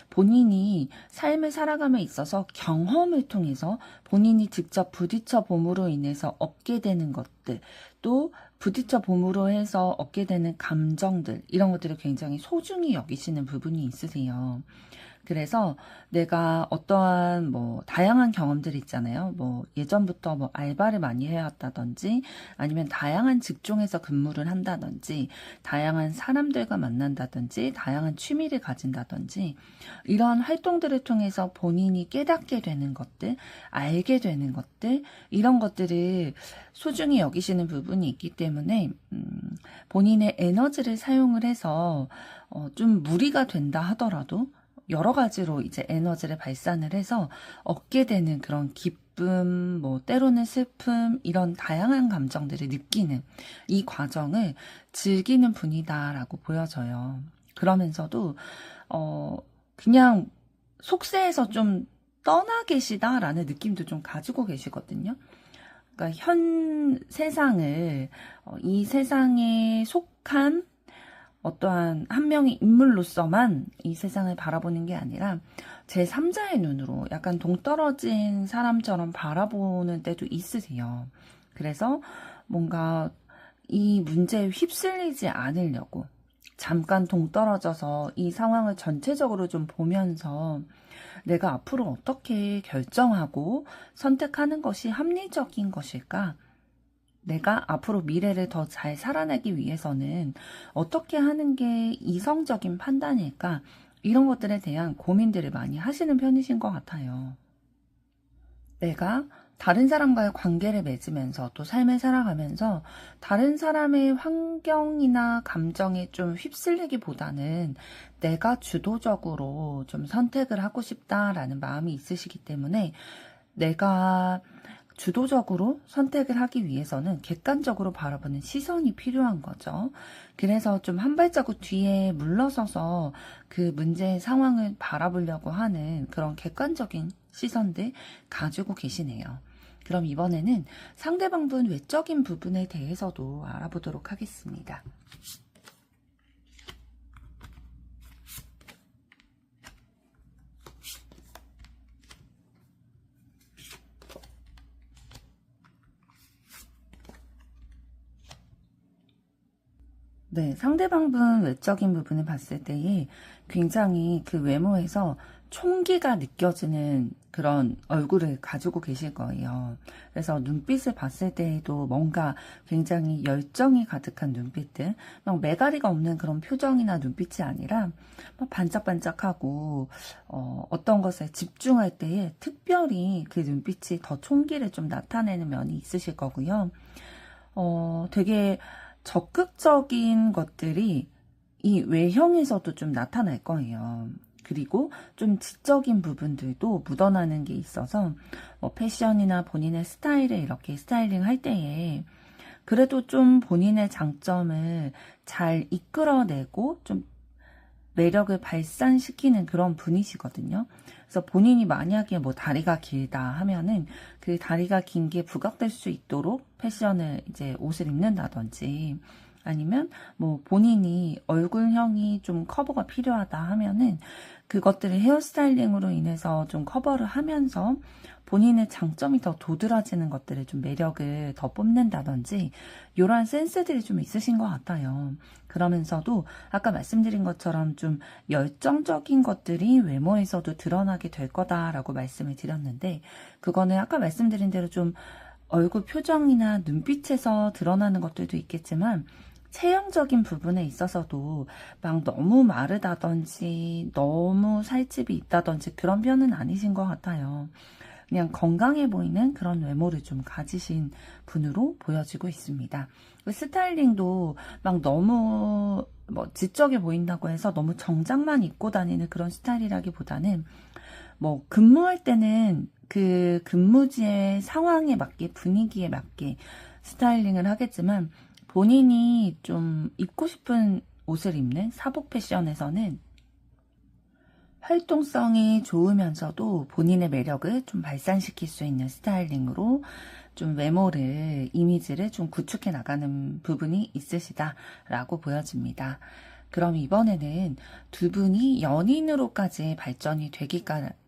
본인이 삶을 살아감에 있어서 경험을 통해서 본인이 직접 부딪혀 봄으로 인해서 얻게 되는 것들, 또 부딪혀 봄으로 해서 얻게 되는 감정들, 이런 것들을 굉장히 소중히 여기시는 부분이 있으세요. 그래서 내가 어떠한 다양한 경험들 있잖아요. 예전부터 알바를 많이 해왔다든지 아니면 다양한 직종에서 근무를 한다든지 다양한 사람들과 만난다든지 다양한 취미를 가진다든지 이러한 활동들을 통해서 본인이 깨닫게 되는 것들, 알게 되는 것들, 이런 것들을 소중히 여기시는 부분이 있기 때문에 본인의 에너지를 사용을 해서 좀 무리가 된다 하더라도 여러 가지로 이제 에너지를 발산을 해서 얻게 되는 그런 기쁨, 때로는 슬픔, 이런 다양한 감정들을 느끼는 이 과정을 즐기는 분이다라고 보여져요. 그러면서도, 그냥 속세에서 좀 떠나 계시다라는 느낌도 좀 가지고 계시거든요. 그러니까 현 세상을, 이 세상에 속한 어떠한 한 명의 인물로서만 이 세상을 바라보는 게 아니라 제3자의 눈으로 약간 동떨어진 사람처럼 바라보는 때도 있으세요. 그래서 뭔가 이 문제에 휩쓸리지 않으려고 잠깐 동떨어져서 이 상황을 전체적으로 좀 보면서 내가 앞으로 어떻게 결정하고 선택하는 것이 합리적인 것일까? 내가 앞으로 미래를 더 잘 살아내기 위해서는 어떻게 하는 게 이성적인 판단일까? 이런 것들에 대한 고민들을 많이 하시는 편이신 것 같아요. 내가 다른 사람과의 관계를 맺으면서 또 삶을 살아가면서 다른 사람의 환경이나 감정에 좀 휩쓸리기보다는 내가 주도적으로 좀 선택을 하고 싶다라는 마음이 있으시기 때문에 내가 주도적으로 선택을 하기 위해서는 객관적으로 바라보는 시선이 필요한 거죠. 그래서 좀 한 발자국 뒤에 물러서서 그 문제의 상황을 바라보려고 하는 그런 객관적인 시선들 가지고 계시네요. 그럼 이번에는 상대방 분 외적인 부분에 대해서도 알아보도록 하겠습니다. 네, 상대방 분 외적인 부분을 봤을 때에 굉장히 그 외모에서 총기가 느껴지는 그런 얼굴을 가지고 계실 거예요. 그래서 눈빛을 봤을 때에도 뭔가 굉장히 열정이 가득한 눈빛들, 막 매가리가 없는 그런 표정이나 눈빛이 아니라 막 반짝반짝하고 어떤 것에 집중할 때에 특별히 그 눈빛이 더 총기를 좀 나타내는 면이 있으실 거고요. 되게 적극적인 것들이 이 외형에서도 좀 나타날 거예요. 그리고 좀 지적인 부분들도 묻어나는 게 있어서 뭐 패션이나 본인의 스타일을 이렇게 스타일링 할 때에 그래도 좀 본인의 장점을 잘 이끌어내고 좀 매력을 발산시키는 그런 분이시거든요. 그래서 본인이 만약에 뭐 다리가 길다 하면은 그 다리가 긴 게 부각될 수 있도록 패션을 이제 옷을 입는다든지 아니면 뭐 본인이 얼굴형이 좀 커버가 필요하다 하면은 그것들을 헤어스타일링으로 인해서 좀 커버를 하면서 본인의 장점이 더 도드라지는 것들을 좀 매력을 더 뽐낸다든지 이러한 센스들이 좀 있으신 것 같아요. 그러면서도 아까 말씀드린 것처럼 좀 열정적인 것들이 외모에서도 드러나게 될 거다라고 말씀을 드렸는데 그거는 아까 말씀드린 대로 좀 얼굴 표정이나 눈빛에서 드러나는 것들도 있겠지만 체형적인 부분에 있어서도 막 너무 마르다든지 너무 살집이 있다든지 그런 편은 아니신 것 같아요. 그냥 건강해 보이는 그런 외모를 좀 가지신 분으로 보여지고 있습니다. 스타일링도 막 너무 뭐 지적해 보인다고 해서 너무 정장만 입고 다니는 그런 스타일이라기보다는 뭐 근무할 때는 그 근무지의 상황에 맞게 분위기에 맞게 스타일링을 하겠지만 본인이 좀 입고 싶은 옷을 입는 사복 패션에서는 활동성이 좋으면서도 본인의 매력을 좀 발산시킬 수 있는 스타일링으로 좀 외모를, 이미지를 좀 구축해 나가는 부분이 있으시다라고 보여집니다. 그럼 이번에는 두 분이 연인으로까지 발전이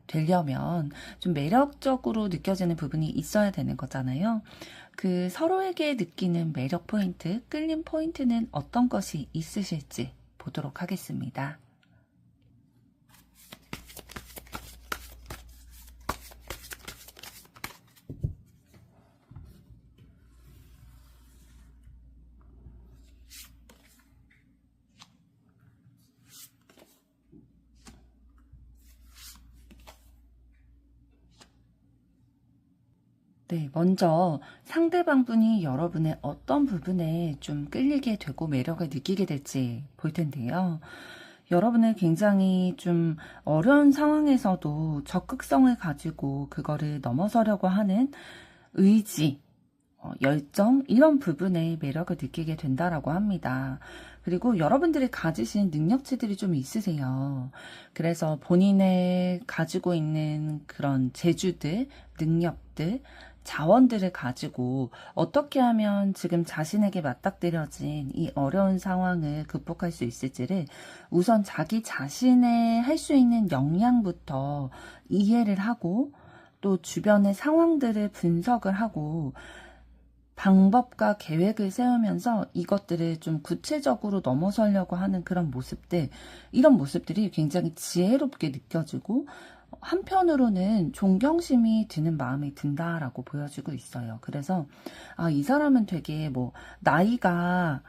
되려면 좀 매력적으로 느껴지는 부분이 있어야 되는 거잖아요. 그 서로에게 느끼는 매력 포인트, 끌림 포인트는 어떤 것이 있으실지 보도록 하겠습니다. 네, 먼저 상대방 분이 여러분의 어떤 부분에 좀 끌리게 되고 매력을 느끼게 될지 볼 텐데요. 여러분을 굉장히 좀 어려운 상황에서도 적극성을 가지고 그거를 넘어서려고 하는 의지, 열정 이런 부분에 매력을 느끼게 된다라고 합니다. 그리고 여러분들이 가지신 능력치들이 좀 있으세요. 그래서 본인의 가지고 있는 그런 재주들, 능력들, 자원들을 가지고 어떻게 하면 지금 자신에게 맞닥뜨려진 이 어려운 상황을 극복할 수 있을지를 우선 자기 자신의 할 수 있는 역량부터 이해를 하고 또 주변의 상황들을 분석을 하고 방법과 계획을 세우면서 이것들을 좀 구체적으로 넘어서려고 하는 그런 모습들, 이런 모습들이 굉장히 지혜롭게 느껴지고 한편으로는 존경심이 드는 마음이 든다라고 보여지고 있어요. 그래서 이 사람은 되게 뭐 나이가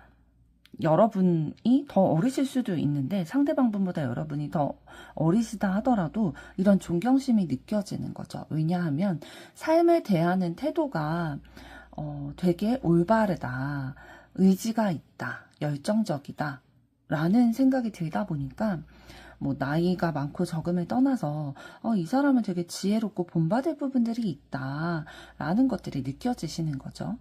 여러분이 더 어리실 수도 있는데 상대방 분보다 여러분이 더 어리시다 하더라도 이런 존경심이 느껴지는 거죠. 왜냐하면 삶을 대하는 태도가 되게 올바르다, 의지가 있다, 열정적이다 라는 생각이 들다 보니까 뭐 나이가 많고 적음을 떠나서 이 사람은 되게 지혜롭고 본받을 부분들이 있다 라는 것들이 느껴지시는 거죠.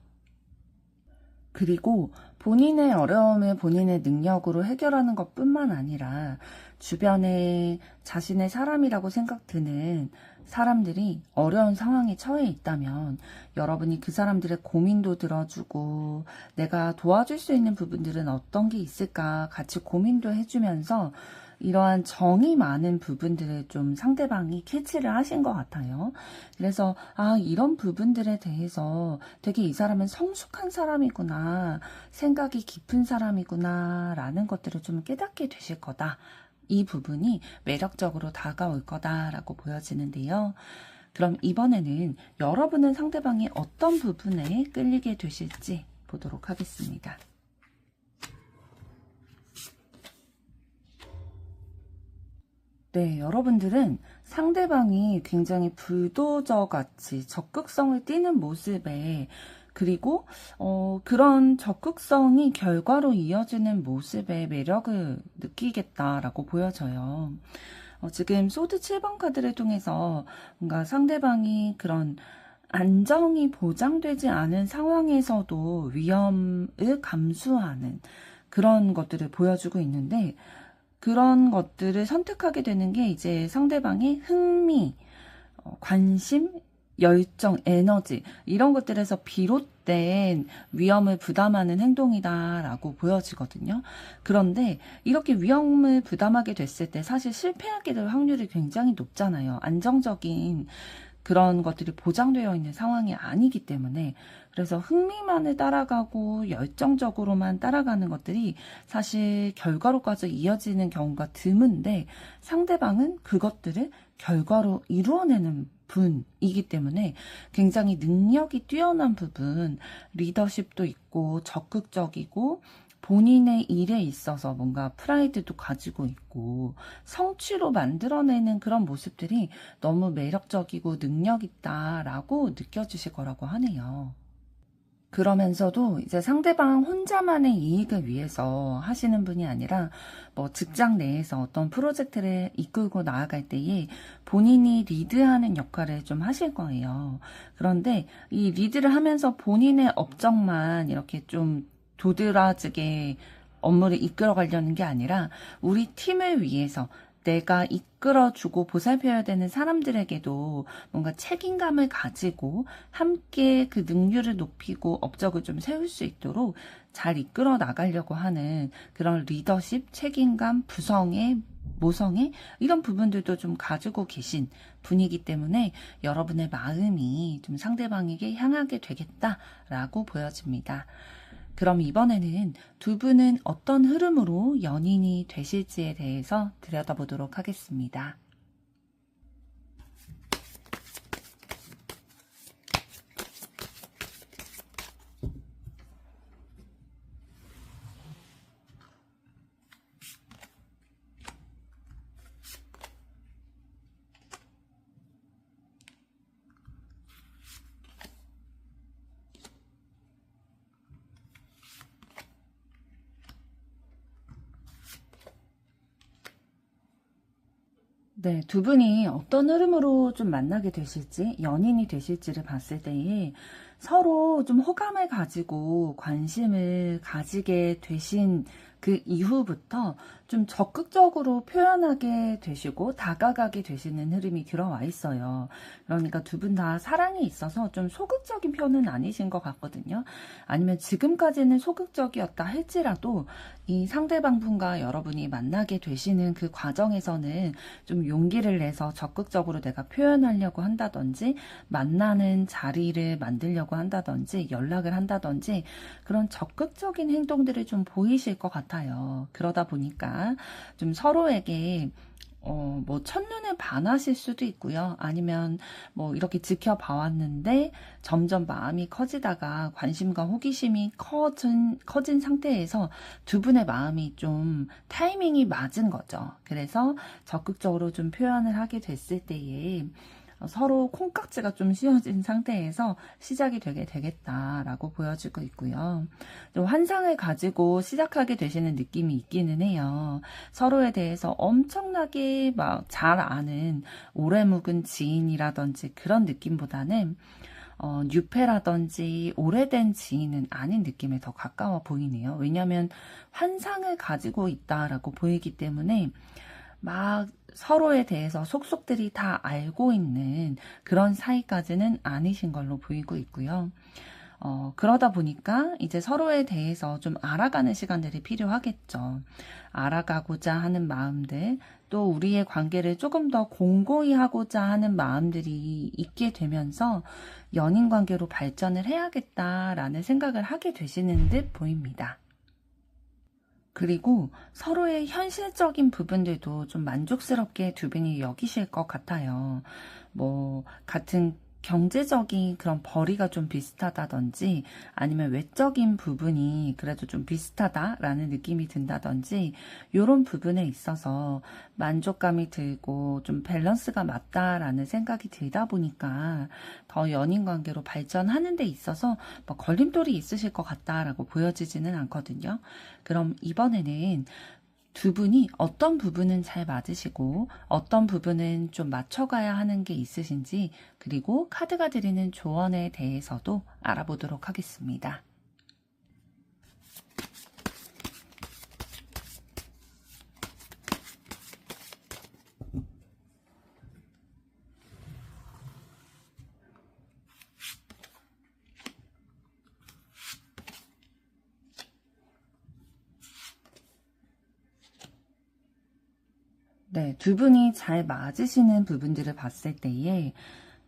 그리고 본인의 어려움을 본인의 능력으로 해결하는 것뿐만 아니라 주변에 자신의 사람이라고 생각드는 사람들이 어려운 상황에 처해 있다면 여러분이 그 사람들의 고민도 들어주고 내가 도와줄 수 있는 부분들은 어떤 게 있을까 같이 고민도 해주면서 이러한 정이 많은 부분들을 좀 상대방이 캐치를 하신 것 같아요. 그래서 이런 부분들에 대해서 되게 이 사람은 성숙한 사람이구나, 생각이 깊은 사람이구나 라는 것들을 좀 깨닫게 되실 거다. 이 부분이 매력적으로 다가올 거다라고 보여지는데요. 그럼 이번에는 여러분은 상대방이 어떤 부분에 끌리게 되실지 보도록 하겠습니다. 네, 여러분들은 상대방이 굉장히 불도저같이 적극성을 띠는 모습에 그리고 그런 적극성이 결과로 이어지는 모습에 매력을 느끼겠다라고 보여져요. 지금 소드 7번 카드를 통해서 뭔가 상대방이 그런 안정이 보장되지 않은 상황에서도 위험을 감수하는 그런 것들을 보여주고 있는데, 그런 것들을 선택하게 되는 게 이제 상대방의 흥미, 관심, 열정, 에너지 이런 것들에서 비롯된 위험을 부담하는 행동이다라고 보여지거든요. 그런데 이렇게 위험을 부담하게 됐을 때 사실 실패하게 될 확률이 굉장히 높잖아요. 안정적인 그런 것들이 보장되어 있는 상황이 아니기 때문에. 그래서 흥미만을 따라가고 열정적으로만 따라가는 것들이 사실 결과로까지 이어지는 경우가 드문데, 상대방은 그것들을 결과로 이루어내는 분이기 때문에 굉장히 능력이 뛰어난 부분, 리더십도 있고 적극적이고 본인의 일에 있어서 뭔가 프라이드도 가지고 있고 성취로 만들어내는 그런 모습들이 너무 매력적이고 능력 있다라고 느껴지실 거라고 하네요. 그러면서도 이제 상대방 혼자만의 이익을 위해서 하시는 분이 아니라 뭐 직장 내에서 어떤 프로젝트를 이끌고 나아갈 때에 본인이 리드하는 역할을 좀 하실 거예요. 그런데 이 리드를 하면서 본인의 업적만 이렇게 좀 도드라지게 업무를 이끌어 가려는 게 아니라 우리 팀을 위해서 내가 이끌어주고 보살펴야 되는 사람들에게도 뭔가 책임감을 가지고 함께 그 능률을 높이고 업적을 좀 세울 수 있도록 잘 이끌어 나가려고 하는 그런 리더십, 책임감, 부성애, 모성애 이런 부분들도 좀 가지고 계신 분이기 때문에 여러분의 마음이 좀 상대방에게 향하게 되겠다라고 보여집니다. 그럼 이번에는 두 분은 어떤 흐름으로 연인이 되실지에 대해서 들여다보도록 하겠습니다. 네, 두 분이 어떤 흐름으로 좀 만나게 되실지, 연인이 되실지를 봤을 때에 서로 좀 호감을 가지고 관심을 가지게 되신 그 이후부터 좀 적극적으로 표현하게 되시고 다가가게 되시는 흐름이 들어와 있어요. 그러니까 두 분 다 사랑이 있어서 좀 소극적인 편은 아니신 것 같거든요. 아니면 지금까지는 소극적이었다 할지라도 이 상대방 분과 여러분이 만나게 되시는 그 과정에서는 좀 용기를 내서 적극적으로 내가 표현하려고 한다든지 만나는 자리를 만들려고 한다든지 연락을 한다든지 그런 적극적인 행동들을 좀 보이실 것 같아요. 그러다 보니까 좀 서로에게 뭐 첫눈에 반하실 수도 있고요. 아니면 뭐 이렇게 지켜봐왔는데 점점 마음이 커지다가 관심과 호기심이 커진 상태에서 두 분의 마음이 좀 타이밍이 맞은 거죠. 그래서 적극적으로 좀 표현을 하게 됐을 때에 서로 콩깍지가 좀 씌워진 상태에서 시작이 되게 되겠다라고 보여지고 있고요. 좀 환상을 가지고 시작하게 되시는 느낌이 있기는 해요. 서로에 대해서 엄청나게 막 잘 아는 오래 묵은 지인이라든지 그런 느낌보다는 뉴페라든지 오래된 지인은 아닌 느낌에 더 가까워 보이네요. 왜냐하면 환상을 가지고 있다라고 보이기 때문에 막 서로에 대해서 속속들이 다 알고 있는 그런 사이까지는 아니신 걸로 보이고 있고요. 그러다 보니까 이제 서로에 대해서 좀 알아가는 시간들이 필요하겠죠. 알아가고자 하는 마음들, 또 우리의 관계를 조금 더 공고히 하고자 하는 마음들이 있게 되면서 연인 관계로 발전을 해야겠다라는 생각을 하게 되시는 듯 보입니다. 그리고 서로의 현실적인 부분들도 좀 만족스럽게 두 분이 여기실 것 같아요. 뭐, 같은 경제적인 그런 벌이가 좀 비슷하다든지 아니면 외적인 부분이 그래도 좀 비슷하다라는 느낌이 든다든지 이런 부분에 있어서 만족감이 들고 좀 밸런스가 맞다라는 생각이 들다 보니까 더 연인 관계로 발전하는 데 있어서 뭐 걸림돌이 있으실 것 같다라고 보여지지는 않거든요. 그럼 이번에는 두 분이 어떤 부분은 잘 맞으시고 어떤 부분은 좀 맞춰가야 하는 게 있으신지, 그리고 카드가 드리는 조언에 대해서도 알아보도록 하겠습니다. 네, 두 분이 잘 맞으시는 부분들을 봤을 때에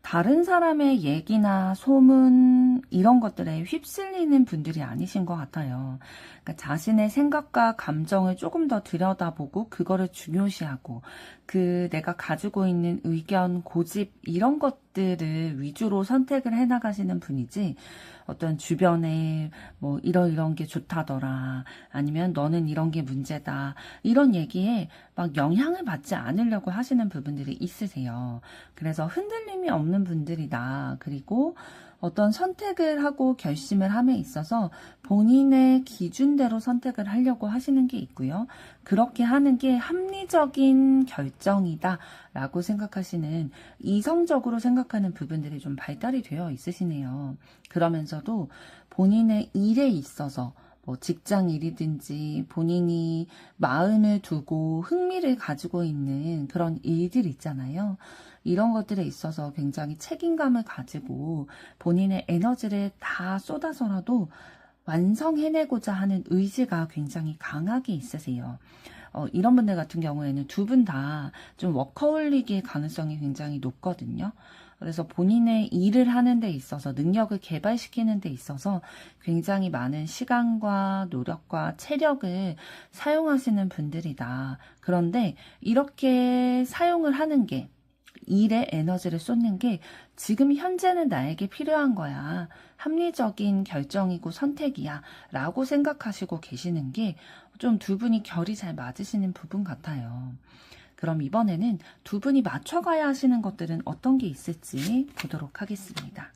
다른 사람의 얘기나 소문 이런 것들에 휩쓸리는 분들이 아니신 것 같아요. 그러니까 자신의 생각과 감정을 조금 더 들여다보고 그거를 중요시하고 내가 가지고 있는 의견, 고집 이런 것들을 위주로 선택을 해나가시는 분이지, 어떤 주변에 뭐 이런 게 좋다더라, 아니면 너는 이런 게 문제다, 이런 얘기에 막 영향을 받지 않으려고 하시는 부분들이 있으세요. 그래서 흔들림이 없는 분들이다. 그리고 어떤 선택을 하고 결심을 함에 있어서 본인의 기준대로 선택을 하려고 하시는 게 있고요. 그렇게 하는 게 합리적인 결정이다 라고 생각하시는, 이성적으로 생각하는 부분들이 좀 발달이 되어 있으시네요. 그러면서도 본인의 일에 있어서 뭐 직장 일이든지 본인이 마음을 두고 흥미를 가지고 있는 그런 일들 있잖아요. 이런 것들에 있어서 굉장히 책임감을 가지고 본인의 에너지를 다 쏟아서라도 완성해내고자 하는 의지가 굉장히 강하게 있으세요. 이런 분들 같은 경우에는 두 분 다 좀 워커홀릭의 가능성이 굉장히 높거든요. 그래서 본인의 일을 하는 데 있어서, 능력을 개발시키는 데 있어서 굉장히 많은 시간과 노력과 체력을 사용하시는 분들이다. 그런데 이렇게 사용을 하는 게, 일에 에너지를 쏟는 게 지금 현재는 나에게 필요한 거야, 합리적인 결정이고 선택이야 라고 생각하시고 계시는 게 좀 두 분이 결이 잘 맞으시는 부분 같아요. 그럼 이번에는 두 분이 맞춰가야 하시는 것들은 어떤 게 있을지 보도록 하겠습니다.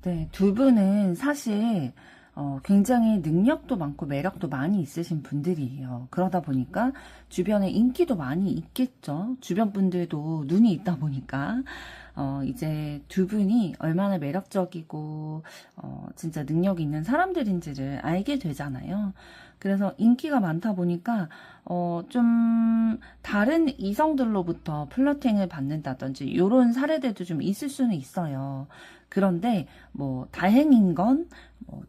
네, 두 분은 사실 굉장히 능력도 많고 매력도 많이 있으신 분들이에요. 그러다 보니까 주변에 인기도 많이 있겠죠. 주변 분들도 눈이 있다 보니까 이제 두 분이 얼마나 매력적이고 진짜 능력 있는 사람들인지를 알게 되잖아요. 그래서 인기가 많다 보니까 좀 다른 이성들로부터 플러팅을 받는다든지 이런 사례들도 좀 있을 수는 있어요. 그런데 뭐 다행인 건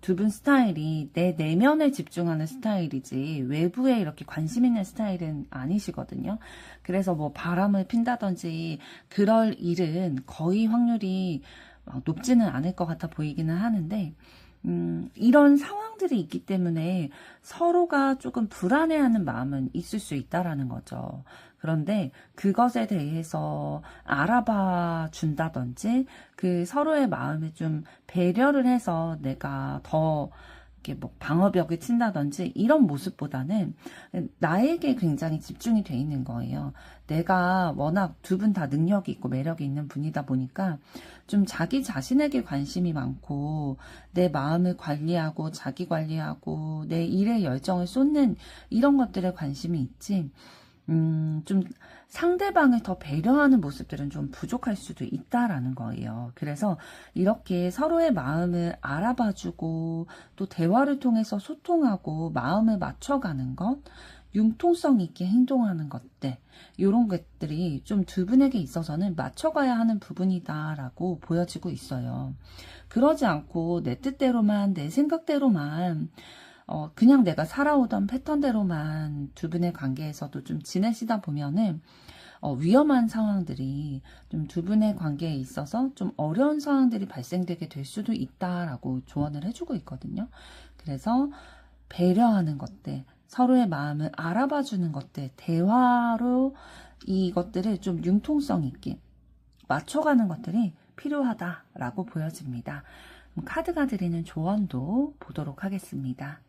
두 분 스타일이 내 내면에 집중하는 스타일이지 외부에 이렇게 관심 있는 스타일은 아니시거든요. 그래서 뭐 바람을 핀다든지 그럴 일은 거의 확률이 높지는 않을 것 같아 보이기는 하는데, 이런 상황들이 있기 때문에 서로가 조금 불안해하는 마음은 있을 수 있다라는 거죠. 그런데 그것에 대해서 알아봐 준다든지 그 서로의 마음을 좀 배려를 해서 내가 더 이렇게 뭐 방어벽을 친다든지 이런 모습보다는 나에게 굉장히 집중이 돼 있는 거예요. 내가 워낙 두 분 다 능력이 있고 매력이 있는 분이다 보니까 좀 자기 자신에게 관심이 많고 내 마음을 관리하고 자기 관리하고 내 일에 열정을 쏟는 이런 것들에 관심이 있지, 좀 상대방을 더 배려하는 모습들은 좀 부족할 수도 있다라는 거예요. 그래서 이렇게 서로의 마음을 알아봐주고 또 대화를 통해서 소통하고 마음을 맞춰가는 것, 융통성 있게 행동하는 것들, 이런 것들이 좀 두 분에게 있어서는 맞춰가야 하는 부분이다라고 보여지고 있어요. 그러지 않고 내 뜻대로만, 내 생각대로만 그냥 내가 살아오던 패턴대로만 두 분의 관계에서도 좀 지내시다 보면은 위험한 상황들이 좀 두 분의 관계에 있어서 좀 어려운 상황들이 발생되게 될 수도 있다라고 조언을 해주고 있거든요. 그래서 배려하는 것들, 서로의 마음을 알아봐 주는 것들, 대화로 이것들을 좀 융통성 있게 맞춰가는 것들이 필요하다라고 보여집니다. 카드가 드리는 조언도 보도록 하겠습니다.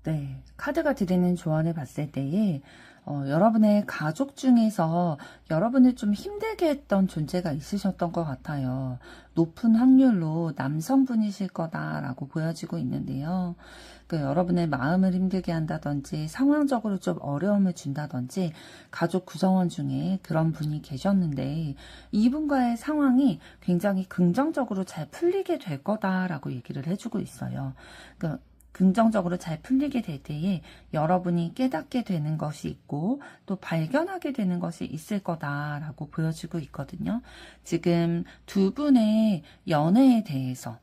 네, 카드가 드리는 조언을 봤을 때에 여러분의 가족 중에서 여러분을 좀 힘들게 했던 존재가 있으셨던 것 같아요. 높은 확률로 남성분이실 거다라고 보여지고 있는데요. 여러분의 마음을 힘들게 한다든지 상황적으로 좀 어려움을 준다든지 가족 구성원 중에 그런 분이 계셨는데 이분과의 상황이 굉장히 긍정적으로 잘 풀리게 될 거다라고 얘기를 해주고 있어요. 긍정적으로 잘 풀리게 될 때에 여러분이 깨닫게 되는 것이 있고 또 발견하게 되는 것이 있을 거다라고 보여지고 있거든요. 지금 두 분의 연애에 대해서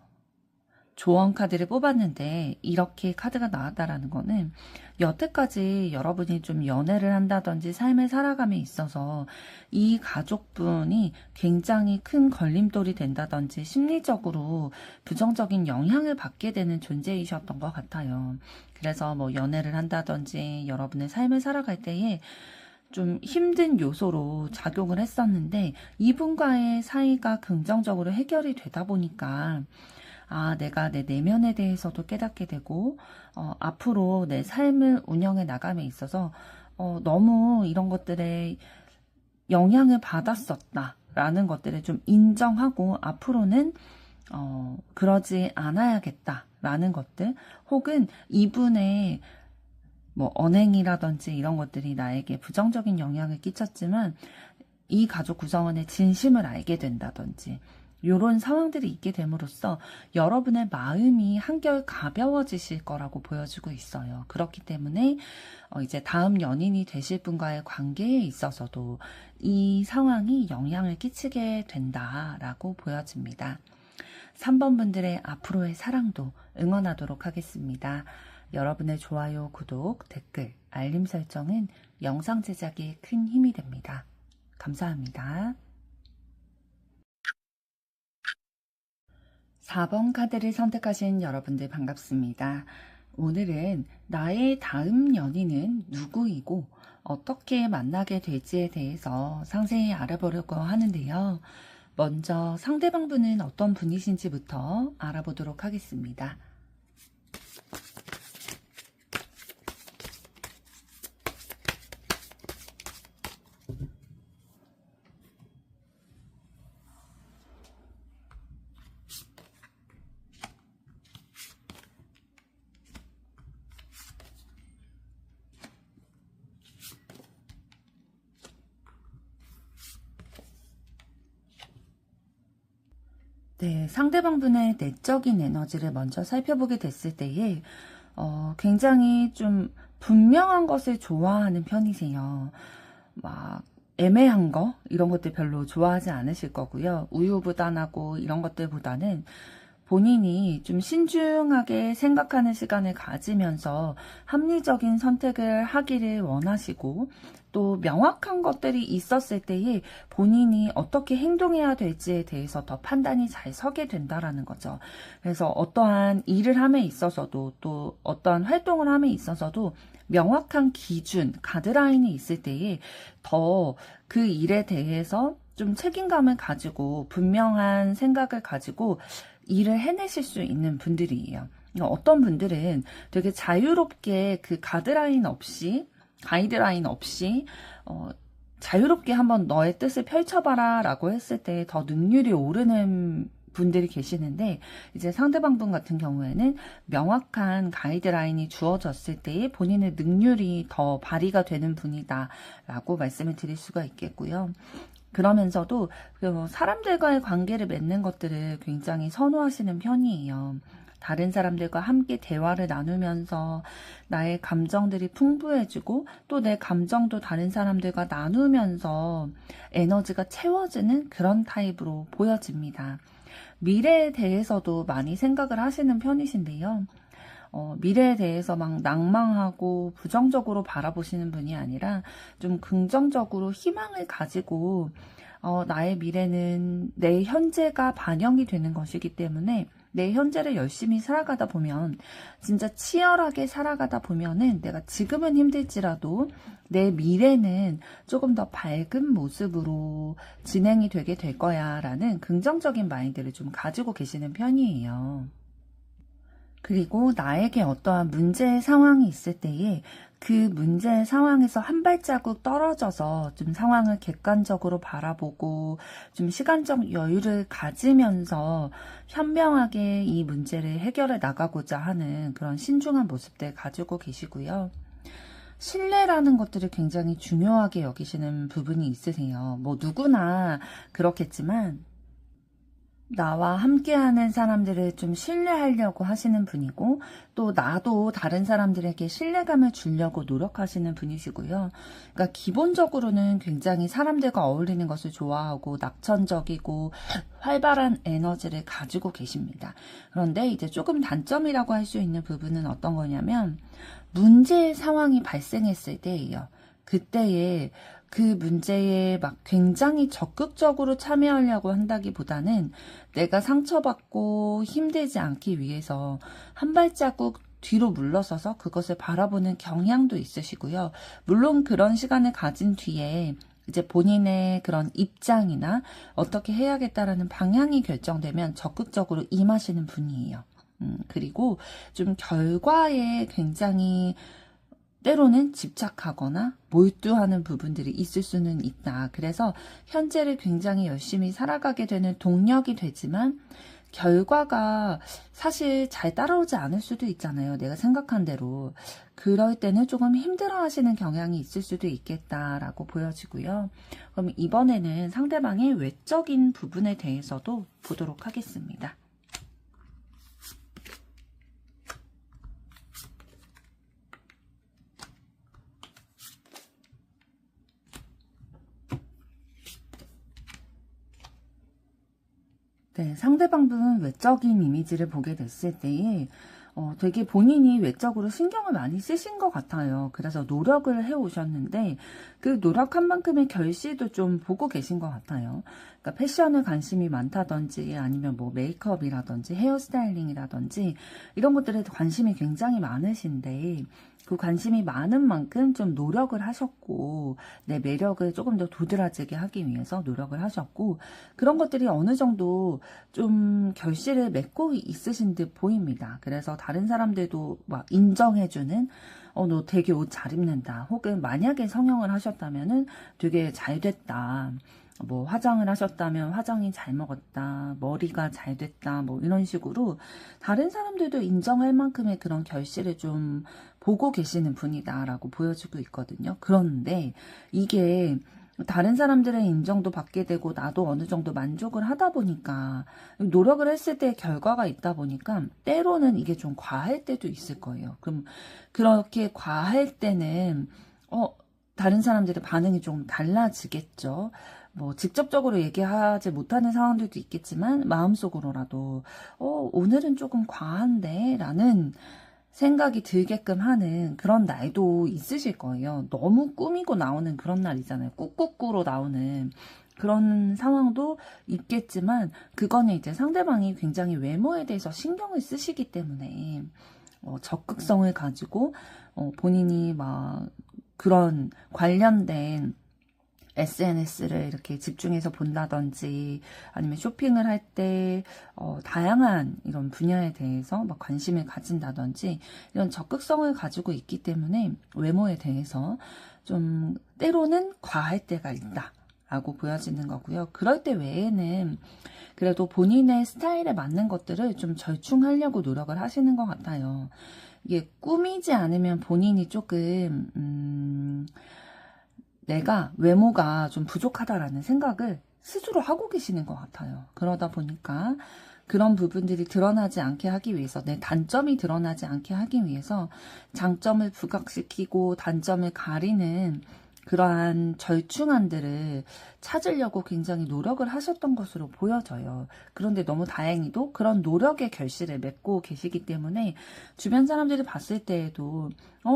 조언 카드를 뽑았는데 이렇게 카드가 나왔다라는 거는 여태까지 여러분이 좀 연애를 한다든지 삶을 살아감에 있어서 이 가족분이 굉장히 큰 걸림돌이 된다든지 심리적으로 부정적인 영향을 받게 되는 존재이셨던 것 같아요. 그래서 뭐 연애를 한다든지 여러분의 삶을 살아갈 때에 좀 힘든 요소로 작용을 했었는데 이분과의 사이가 긍정적으로 해결이 되다 보니까 내가 내 내면에 대해서도 깨닫게 되고 앞으로 내 삶을 운영해 나감에 있어서 너무 이런 것들에 영향을 받았었다라는 것들을 좀 인정하고 앞으로는 그러지 않아야겠다라는 것들 혹은 이분의 뭐 언행이라든지 이런 것들이 나에게 부정적인 영향을 끼쳤지만 이 가족 구성원의 진심을 알게 된다든지 이런 상황들이 있게 됨으로써 여러분의 마음이 한결 가벼워지실 거라고 보여지고 있어요. 그렇기 때문에 이제 다음 연인이 되실 분과의 관계에 있어서도 이 상황이 영향을 끼치게 된다라고 보여집니다. 3번 분들의 앞으로의 사랑도 응원하도록 하겠습니다. 여러분의 좋아요, 구독, 댓글, 알림 설정은 영상 제작에 큰 힘이 됩니다. 감사합니다. 4번 카드를 선택하신 여러분들 반갑습니다. 오늘은 나의 다음 연인은 누구이고 어떻게 만나게 될지에 대해서 상세히 알아보려고 하는데요. 먼저 상대방 분은 어떤 분이신지부터 알아보도록 하겠습니다. 네, 상대방 분의 내적인 에너지를 먼저 살펴보게 됐을 때에 굉장히 좀 분명한 것을 좋아하는 편이세요. 막 애매한 거 이런 것들 별로 좋아하지 않으실 거고요. 우유부단하고 이런 것들보다는 본인이 좀 신중하게 생각하는 시간을 가지면서 합리적인 선택을 하기를 원하시고 또 명확한 것들이 있었을 때에 본인이 어떻게 행동해야 될지에 대해서 더 판단이 잘 서게 된다라는 거죠. 그래서 어떠한 일을 함에 있어서도 또 어떠한 활동을 함에 있어서도 명확한 기준, 가드라인이 있을 때에 더 그 일에 대해서 좀 책임감을 가지고 분명한 생각을 가지고 일을 해내실 수 있는 분들이에요. 어떤 분들은 되게 자유롭게 그 가이드라인 없이 자유롭게 한번 너의 뜻을 펼쳐봐라 라고 했을 때 더 능률이 오르는 분들이 계시는데 이제 상대방 분 같은 경우에는 명확한 가이드라인이 주어졌을 때에 본인의 능률이 더 발휘가 되는 분이다 라고 말씀을 드릴 수가 있겠고요. 그러면서도 사람들과의 관계를 맺는 것들을 굉장히 선호하시는 편이에요. 다른 사람들과 함께 대화를 나누면서 나의 감정들이 풍부해지고 또 내 감정도 다른 사람들과 나누면서 에너지가 채워지는 그런 타입으로 보여집니다. 미래에 대해서도 많이 생각을 하시는 편이신데요. 미래에 대해서 막 낭망하고 부정적으로 바라보시는 분이 아니라 좀 긍정적으로 희망을 가지고 나의 미래는 내 현재가 반영이 되는 것이기 때문에 내 현재를 열심히 살아가다 보면 진짜 치열하게 살아가다 보면은 내가 지금은 힘들지라도 내 미래는 조금 더 밝은 모습으로 진행이 되게 될 거야 라는 긍정적인 마인드를 좀 가지고 계시는 편이에요. 그리고 나에게 어떠한 문제 상황이 있을 때에 그 문제 상황에서 한 발자국 떨어져서 좀 상황을 객관적으로 바라보고 좀 시간적 여유를 가지면서 현명하게 이 문제를 해결해 나가고자 하는 그런 신중한 모습들 가지고 계시고요. 신뢰라는 것들을 굉장히 중요하게 여기시는 부분이 있으세요. 뭐 누구나 그렇겠지만 나와 함께하는 사람들을 좀 신뢰하려고 하시는 분이고, 또 나도 다른 사람들에게 신뢰감을 주려고 노력하시는 분이시고요. 그러니까 기본적으로는 굉장히 사람들과 어울리는 것을 좋아하고 낙천적이고 활발한 에너지를 가지고 계십니다. 그런데 이제 조금 단점이라고 할 수 있는 부분은 어떤 거냐면 문제의 상황이 발생했을 때예요. 그때에 그 문제에 막 굉장히 적극적으로 참여하려고 한다기보다는 내가 상처받고 힘들지 않기 위해서 한 발자국 뒤로 물러서서 그것을 바라보는 경향도 있으시고요. 물론 그런 시간을 가진 뒤에 이제 본인의 그런 입장이나 어떻게 해야겠다라는 방향이 결정되면 적극적으로 임하시는 분이에요. 그리고 좀 결과에 굉장히 때로는 집착하거나 몰두하는 부분들이 있을 수는 있다. 그래서 현재를 굉장히 열심히 살아가게 되는 동력이 되지만 결과가 사실 잘 따라오지 않을 수도 있잖아요. 내가 생각한 대로. 그럴 때는 조금 힘들어 하시는 경향이 있을 수도 있겠다라고 보여지고요. 그럼 이번에는 상대방의 외적인 부분에 대해서도 보도록 하겠습니다. 네, 상대방 분 외적인 이미지를 보게 됐을 때에 되게 본인이 외적으로 신경을 많이 쓰신 것 같아요. 그래서 노력을 해오셨는데 그 노력한 만큼의 결실도 좀 보고 계신 것 같아요. 그러니까 패션에 관심이 많다든지 아니면 뭐 메이크업이라든지 헤어스타일링이라든지 이런 것들에 관심이 굉장히 많으신데 그 관심이 많은 만큼 좀 노력을 하셨고 내 매력을 조금 더 도드라지게 하기 위해서 노력을 하셨고 그런 것들이 어느 정도 좀 결실을 맺고 있으신 듯 보입니다. 그래서 다른 사람들도 막 인정해주는 너 되게 옷 잘 입는다. 혹은 만약에 성형을 하셨다면은 되게 잘 됐다. 뭐 화장을 하셨다면 화장이 잘 먹었다. 머리가 잘 됐다. 뭐 이런 식으로 다른 사람들도 인정할 만큼의 그런 결실을 좀 보고 계시는 분이다라고 보여지고 있거든요. 그런데 이게 다른 사람들의 인정도 받게 되고 나도 어느 정도 만족을 하다 보니까 노력을 했을 때 결과가 있다 보니까 때로는 이게 좀 과할 때도 있을 거예요. 그럼 그렇게 과할 때는 다른 사람들의 반응이 좀 달라지겠죠. 뭐 직접적으로 얘기하지 못하는 상황들도 있겠지만 마음속으로라도 오늘은 조금 과한데 라는 생각이 들게끔 하는 그런 날도 있으실 거예요. 너무 꾸미고 나오는 그런 날 있잖아요. 꾹꾹꾸로 나오는 그런 상황도 있겠지만 그거는 이제 상대방이 굉장히 외모에 대해서 신경을 쓰시기 때문에 적극성을 가지고 본인이 막 그런 관련된 SNS를 이렇게 집중해서 본다든지 아니면 쇼핑을 할 때 다양한 이런 분야에 대해서 막 관심을 가진다든지 이런 적극성을 가지고 있기 때문에 외모에 대해서 좀 때로는 과할 때가 있다 라고 보여지는 거고요. 그럴 때 외에는 그래도 본인의 스타일에 맞는 것들을 좀 절충하려고 노력을 하시는 것 같아요. 이게 꾸미지 않으면 본인이 조금 내가 외모가 좀 부족하다라는 생각을 스스로 하고 계시는 것 같아요. 그러다 보니까 그런 부분들이 드러나지 않게 하기 위해서 내 단점이 드러나지 않게 하기 위해서 장점을 부각시키고 단점을 가리는 그러한 절충안들을 찾으려고 굉장히 노력을 하셨던 것으로 보여져요. 그런데 너무 다행히도 그런 노력의 결실을 맺고 계시기 때문에 주변 사람들이 봤을 때에도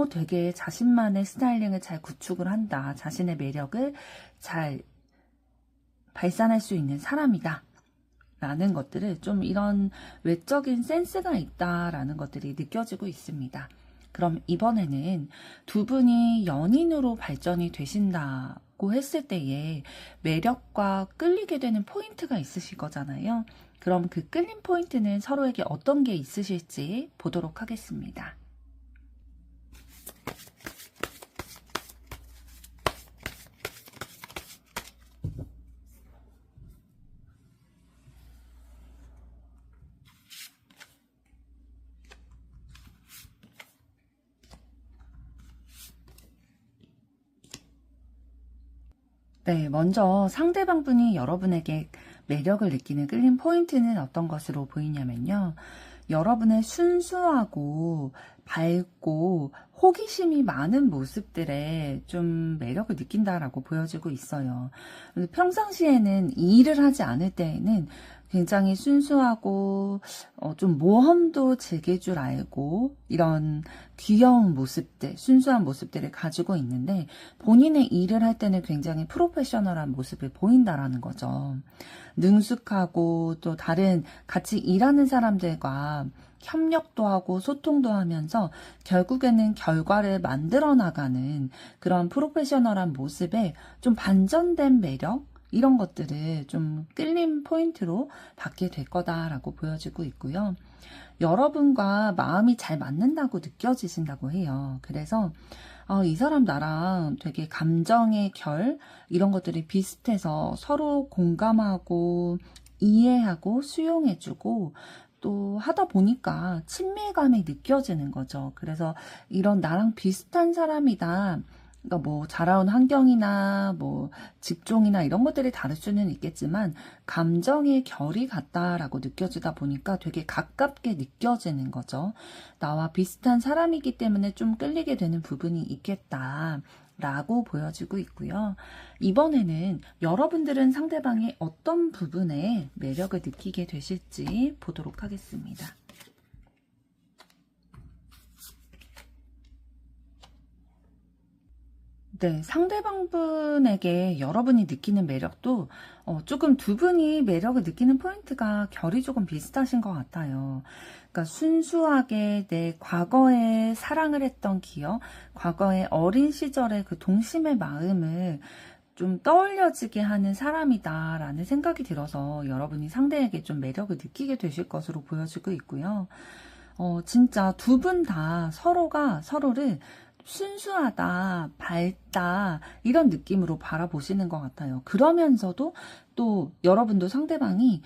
되게 자신만의 스타일링을 잘 구축을 한다. 자신의 매력을 잘 발산할 수 있는 사람이다. 라는 것들을 좀 이런 외적인 센스가 있다라는 것들이 느껴지고 있습니다. 그럼 이번에는 두 분이 연인으로 발전이 되신다고 했을 때에 매력과 끌리게 되는 포인트가 있으실 거잖아요. 그럼 그 끌림 포인트는 서로에게 어떤 게 있으실지 보도록 하겠습니다. 네, 먼저 상대방분이 여러분에게 매력을 느끼는 끌림 포인트는 어떤 것으로 보이냐면요. 여러분의 순수하고 밝고 호기심이 많은 모습들에 좀 매력을 느낀다라고 보여지고 있어요. 평상시에는 이 일을 하지 않을 때에는 굉장히 순수하고 좀 모험도 즐길 줄 알고 이런 귀여운 모습들, 순수한 모습들을 가지고 있는데 본인의 일을 할 때는 굉장히 프로페셔널한 모습을 보인다라는 거죠. 능숙하고 또 다른 같이 일하는 사람들과 협력도 하고 소통도 하면서 결국에는 결과를 만들어 나가는 그런 프로페셔널한 모습에 좀 반전된 매력? 이런 것들을 좀 끌림 포인트로 받게 될 거다라고 보여지고 있고요. 여러분과 마음이 잘 맞는다고 느껴지신다고 해요. 그래서 이 사람 나랑 되게 감정의 결 이런 것들이 비슷해서 서로 공감하고 이해하고 수용해주고 또 하다 보니까 친밀감이 느껴지는 거죠. 그래서 이런 나랑 비슷한 사람이다. 그러니까 뭐 자라온 환경이나 뭐 직종이나 이런 것들이 다를 수는 있겠지만 감정의 결이 같다라고 느껴지다 보니까 되게 가깝게 느껴지는 거죠. 나와 비슷한 사람이기 때문에 좀 끌리게 되는 부분이 있겠다라고 보여지고 있고요. 이번에는 여러분들은 상대방의 어떤 부분에 매력을 느끼게 되실지 보도록 하겠습니다. 네, 상대방분에게 여러분이 느끼는 매력도 조금 두 분이 매력을 느끼는 포인트가 결이 조금 비슷하신 것 같아요. 그러니까 순수하게 내 과거에 사랑을 했던 기억, 과거의 어린 시절의 그 동심의 마음을 좀 떠올려지게 하는 사람이다라는 생각이 들어서 여러분이 상대에게 좀 매력을 느끼게 되실 것으로 보여지고 있고요. 진짜 두 분 다 서로가 서로를 순수하다, 밝다, 이런 느낌으로 바라보시는 것 같아요. 그러면서도 또 여러분도 상대방이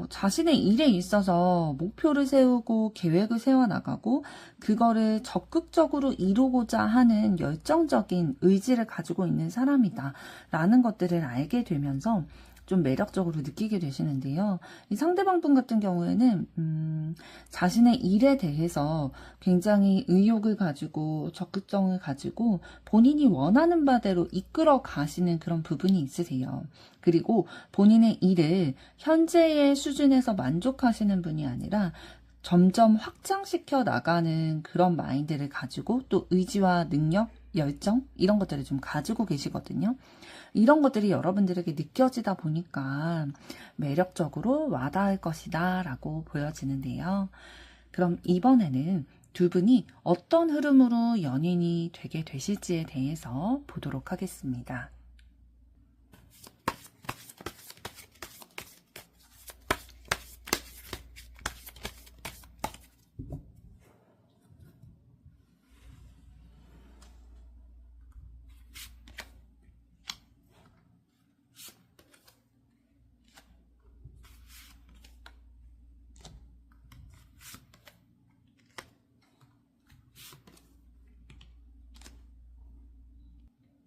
자신의 일에 있어서 목표를 세우고 계획을 세워나가고 그거를 적극적으로 이루고자 하는 열정적인 의지를 가지고 있는 사람이다 라는 것들을 알게 되면서 좀 매력적으로 느끼게 되시는데요. 이 상대방 분 같은 경우에는 자신의 일에 대해서 굉장히 의욕을 가지고 적극성을 가지고 본인이 원하는 바대로 이끌어 가시는 그런 부분이 있으세요. 그리고 본인의 일을 현재의 수준에서 만족하시는 분이 아니라 점점 확장시켜 나가는 그런 마인드를 가지고 또 의지와 능력, 열정 이런 것들을 좀 가지고 계시거든요. 이런 것들이 여러분들에게 느껴지다 보니까 매력적으로 와닿을 것이다 라고 보여지는데요. 그럼 이번에는 두 분이 어떤 흐름으로 연인이 되게 되실지에 대해서 보도록 하겠습니다.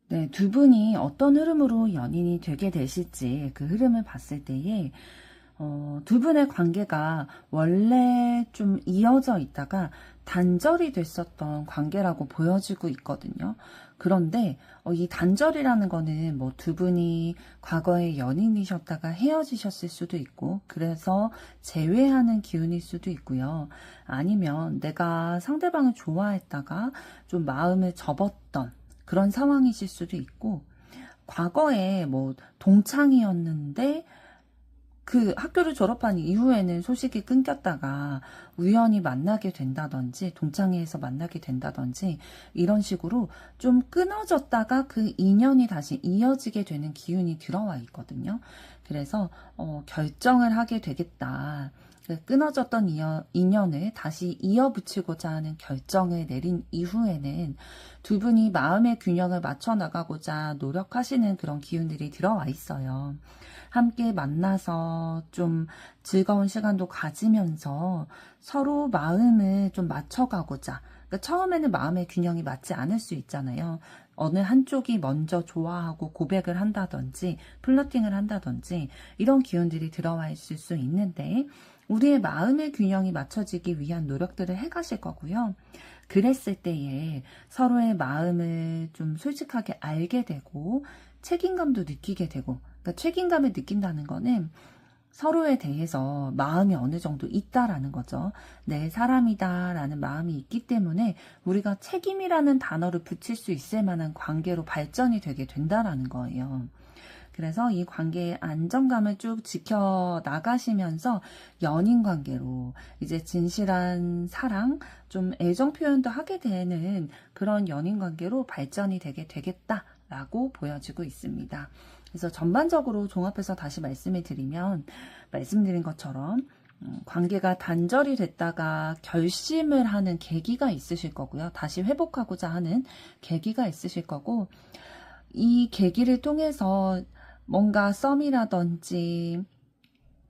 네, 두 분이 어떤 흐름으로 연인이 되게 되실지 그 흐름을 봤을 때에 두 분의 관계가 원래 좀 이어져 있다가 단절이 됐었던 관계라고 보여지고 있거든요. 그런데 이 단절이라는 거는 뭐 두 분이 과거에 연인이셨다가 헤어지셨을 수도 있고 그래서 재회하는 기운일 수도 있고요. 아니면 내가 상대방을 좋아했다가 좀 마음을 접었던 그런 상황이실 수도 있고 과거에 뭐 동창이었는데 그 학교를 졸업한 이후에는 소식이 끊겼다가 우연히 만나게 된다든지 동창회에서 만나게 된다든지 이런 식으로 좀 끊어졌다가 그 인연이 다시 이어지게 되는 기운이 들어와 있거든요. 그래서 결정을 하게 되겠다. 끊어졌던 인연을 다시 이어붙이고자 하는 결정을 내린 이후에는 두 분이 마음의 균형을 맞춰 나가고자 노력하시는 그런 기운들이 들어와 있어요. 함께 만나서 좀 즐거운 시간도 가지면서 서로 마음을 좀 맞춰가고자. 그러니까 처음에는 마음의 균형이 맞지 않을 수 있잖아요. 어느 한쪽이 먼저 좋아하고 고백을 한다든지 플러팅을 한다든지 이런 기운들이 들어와 있을 수 있는데 우리의 마음의 균형이 맞춰지기 위한 노력들을 해가실 거고요. 그랬을 때에 서로의 마음을 좀 솔직하게 알게 되고 책임감도 느끼게 되고, 그러니까 책임감을 느낀다는 거는 서로에 대해서 마음이 어느 정도 있다라는 거죠. 내 사람이다라는 마음이 있기 때문에 우리가 책임이라는 단어를 붙일 수 있을 만한 관계로 발전이 되게 된다라는 거예요. 그래서 이 관계의 안정감을 쭉 지켜 나가시면서 연인 관계로 이제 진실한 사랑, 좀 애정 표현도 하게 되는 그런 연인 관계로 발전이 되게 되겠다라고 보여지고 있습니다. 그래서 전반적으로 종합해서 다시 말씀을 드리면 말씀드린 것처럼 관계가 단절이 됐다가 결심을 하는 계기가 있으실 거고요. 다시 회복하고자 하는 계기가 있으실 거고 이 계기를 통해서 뭔가 썸이라든지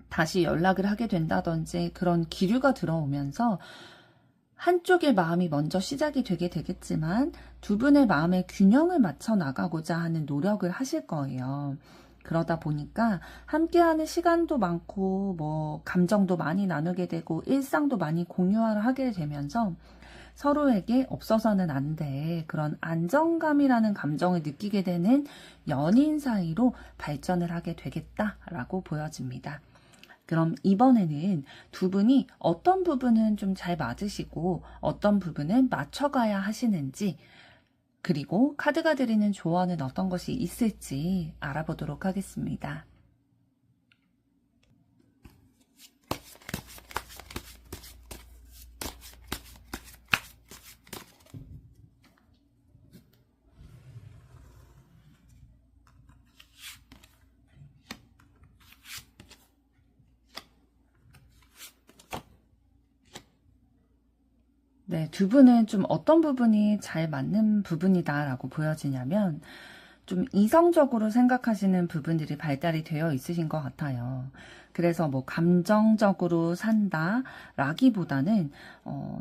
다시 연락을 하게 된다든지 그런 기류가 들어오면서 한쪽의 마음이 먼저 시작이 되게 되겠지만 두 분의 마음의 균형을 맞춰 나가고자 하는 노력을 하실 거예요. 그러다 보니까 함께하는 시간도 많고 뭐 감정도 많이 나누게 되고 일상도 많이 공유를 하게 되면서 서로에게 없어서는 안 돼. 그런 안정감이라는 감정을 느끼게 되는 연인 사이로 발전을 하게 되겠다라고 보여집니다. 그럼 이번에는 두 분이 어떤 부분은 좀 잘 맞으시고 어떤 부분은 맞춰가야 하시는지 그리고 카드가 드리는 조언은 어떤 것이 있을지 알아보도록 하겠습니다. 네, 두 분은 좀 어떤 부분이 잘 맞는 부분이다라고 보여지냐면 좀 이성적으로 생각하시는 부분들이 발달이 되어 있으신 것 같아요. 그래서 뭐 감정적으로 산다라기보다는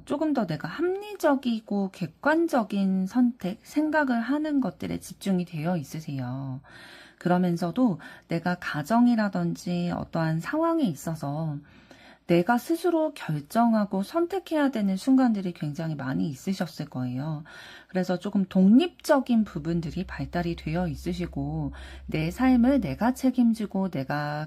조금 더 내가 합리적이고 객관적인 선택, 생각을 하는 것들에 집중이 되어 있으세요. 그러면서도 내가 가정이라든지 어떠한 상황에 있어서 내가 스스로 결정하고 선택해야 되는 순간들이 굉장히 많이 있으셨을 거예요. 그래서 조금 독립적인 부분들이 발달이 되어 있으시고 내 삶을 내가 책임지고 내가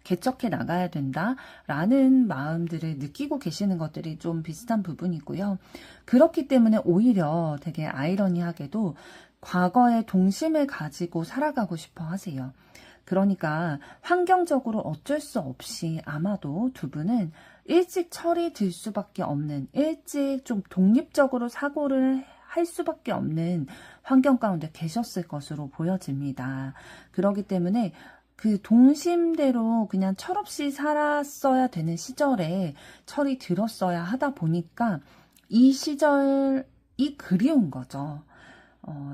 개척해 나가야 된다라는 마음들을 느끼고 계시는 것들이 좀 비슷한 부분이고요. 그렇기 때문에 오히려 되게 아이러니하게도 과거의 동심을 가지고 살아가고 싶어 하세요. 그러니까 환경적으로 어쩔 수 없이 아마도 두 분은 일찍 철이 들 수밖에 없는, 일찍 좀 독립적으로 사고를 할 수밖에 없는 환경 가운데 계셨을 것으로 보여집니다. 그렇기 때문에 그 동심대로 그냥 철없이 살았어야 되는 시절에 철이 들었어야 하다 보니까 이 시절이 그리운 거죠.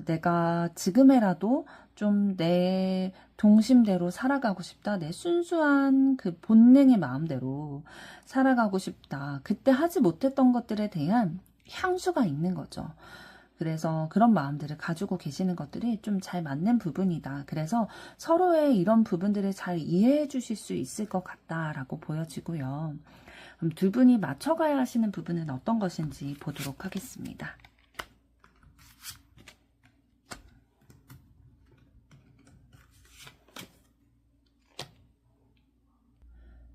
내가 지금에라도 좀 내 동심대로 살아가고 싶다. 내 순수한 그 본능의 마음대로 살아가고 싶다. 그때 하지 못했던 것들에 대한 향수가 있는 거죠. 그래서 그런 마음들을 가지고 계시는 것들이 좀 잘 맞는 부분이다. 그래서 서로의 이런 부분들을 잘 이해해 주실 수 있을 것 같다라고 보여지고요. 그럼 두 분이 맞춰가야 하시는 부분은 어떤 것인지 보도록 하겠습니다.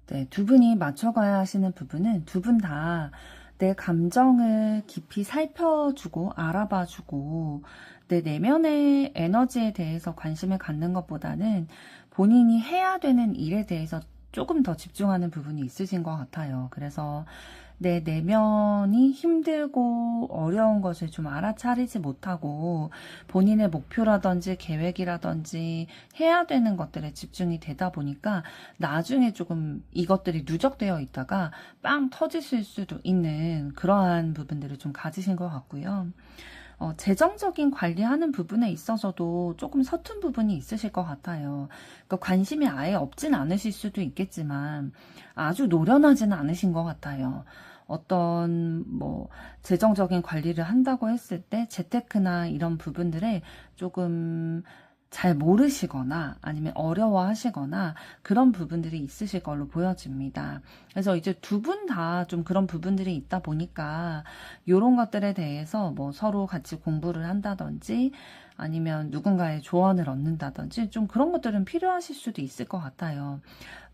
네, 두 분이 맞춰가야 하시는 부분은 두 분 다 내 감정을 깊이 살펴주고 알아봐주고 내 내면의 에너지에 대해서 관심을 갖는 것보다는 본인이 해야 되는 일에 대해서 조금 더 집중하는 부분이 있으신 것 같아요. 그래서 내 내면이 힘들고 어려운 것을 좀 알아차리지 못하고 본인의 목표라든지 계획이라든지 해야 되는 것들에 집중이 되다 보니까 나중에 조금 이것들이 누적되어 있다가 빵 터지실 수도 있는 그러한 부분들을 좀 가지신 것 같고요. 재정적인 관리하는 부분에 있어서도 조금 서툰 부분이 있으실 것 같아요. 그러니까 관심이 아예 없진 않으실 수도 있겠지만 아주 노련하지는 않으신 것 같아요. 어떤 재정적인 관리를 한다고 했을 때 재테크나 이런 부분들에 조금 잘 모르시거나 아니면 어려워하시거나 그런 부분들이 있으실 걸로 보여집니다. 그래서 이제 두 분 다 좀 그런 부분들이 있다 보니까 이런 것들에 대해서 서로 같이 공부를 한다든지 아니면 누군가의 조언을 얻는다든지 좀 그런 것들은 필요하실 수도 있을 것 같아요.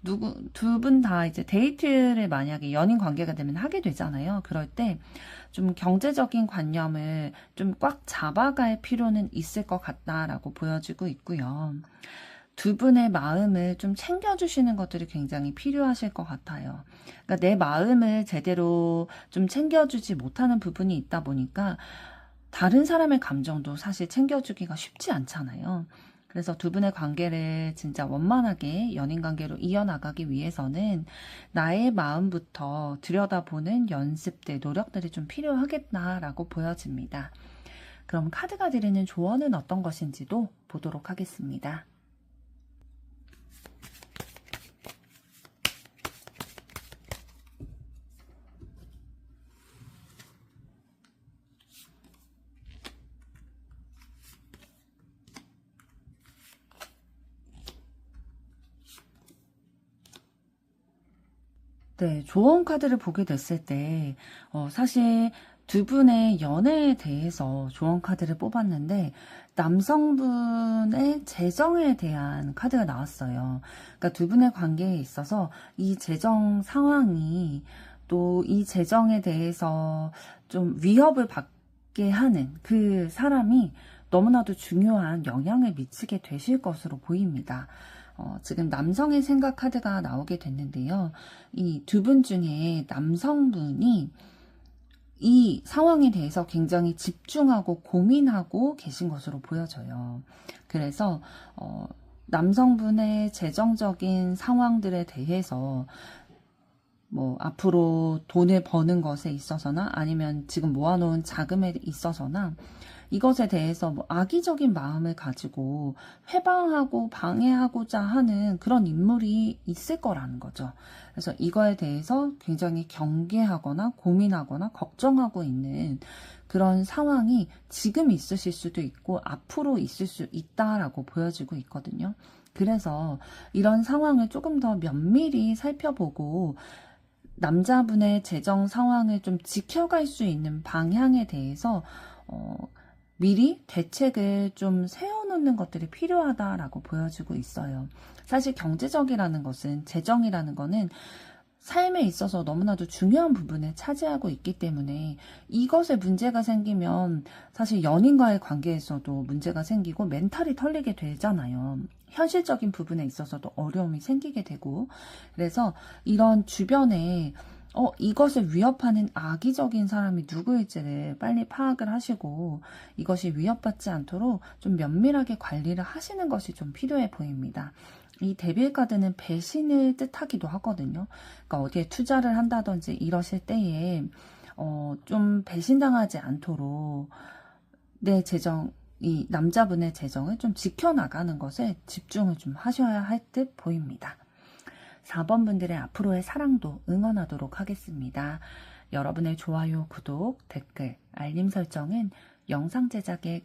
두 분 다 이제 데이트를 만약에 연인 관계가 되면 하게 되잖아요. 그럴 때 좀 경제적인 관념을 좀 꽉 잡아갈 필요는 있을 것 같다라고 보여지고 있고요. 두 분의 마음을 좀 챙겨주시는 것들이 굉장히 필요하실 것 같아요. 그러니까 내 마음을 제대로 좀 챙겨주지 못하는 부분이 있다 보니까 다른 사람의 감정도 사실 챙겨주기가 쉽지 않잖아요. 그래서 두 분의 관계를 진짜 원만하게 연인 관계로 이어나가기 위해서는 나의 마음부터 들여다보는 연습들, 노력들이 좀 필요하겠다라고 보여집니다. 그럼 카드가 드리는 조언은 어떤 것인지도 보도록 하겠습니다. 네, 조언 카드를 보게 됐을 때, 사실 두 분의 연애에 대해서 조언 카드를 뽑았는데, 남성분의 재정에 대한 카드가 나왔어요. 그러니까 두 분의 관계에 있어서 이 재정 상황이 또 이 재정에 대해서 좀 위협을 받게 하는 그 사람이 너무나도 중요한 영향을 미치게 되실 것으로 보입니다. 지금 남성의 생각 카드가 나오게 됐는데요. 이 두 분 중에 남성분이 이 상황에 대해서 굉장히 집중하고 고민하고 계신 것으로 보여져요. 그래서 남성분의 재정적인 상황들에 대해서 앞으로 돈을 버는 것에 있어서나 아니면 지금 모아놓은 자금에 있어서나 이것에 대해서 악의적인 마음을 가지고 회방하고 방해하고자 하는 그런 인물이 있을 거라는 거죠. 그래서 이거에 대해서 굉장히 경계하거나 고민하거나 걱정하고 있는 그런 상황이 지금 있으실 수도 있고 앞으로 있을 수 있다라고 보여지고 있거든요. 그래서 이런 상황을 조금 더 면밀히 살펴보고 남자분의 재정 상황을 좀 지켜갈 수 있는 방향에 대해서 미리 대책을 좀 세워놓는 것들이 필요하다라고 보여지고 있어요. 사실 경제적이라는 것은, 재정이라는 거는 삶에 있어서 너무나도 중요한 부분을 차지하고 있기 때문에 이것에 문제가 생기면 사실 연인과의 관계에서도 문제가 생기고 멘탈이 털리게 되잖아요. 현실적인 부분에 있어서도 어려움이 생기게 되고, 그래서 이런 주변에 이것을 위협하는 악의적인 사람이 누구일지를 빨리 파악을 하시고 이것이 위협받지 않도록 좀 면밀하게 관리를 하시는 것이 좀 필요해 보입니다. 이 데빌 카드는 배신을 뜻하기도 하거든요. 그러니까 어디에 투자를 한다든지 이러실 때에 좀 배신당하지 않도록 내 재정, 이 남자분의 재정을 좀 지켜나가는 것에 집중을 좀 하셔야 할 듯 보입니다. 4번 분들의 앞으로의 사랑도 응원하도록 하겠습니다. 여러분의 좋아요, 구독, 댓글, 알림 설정은 영상 제작에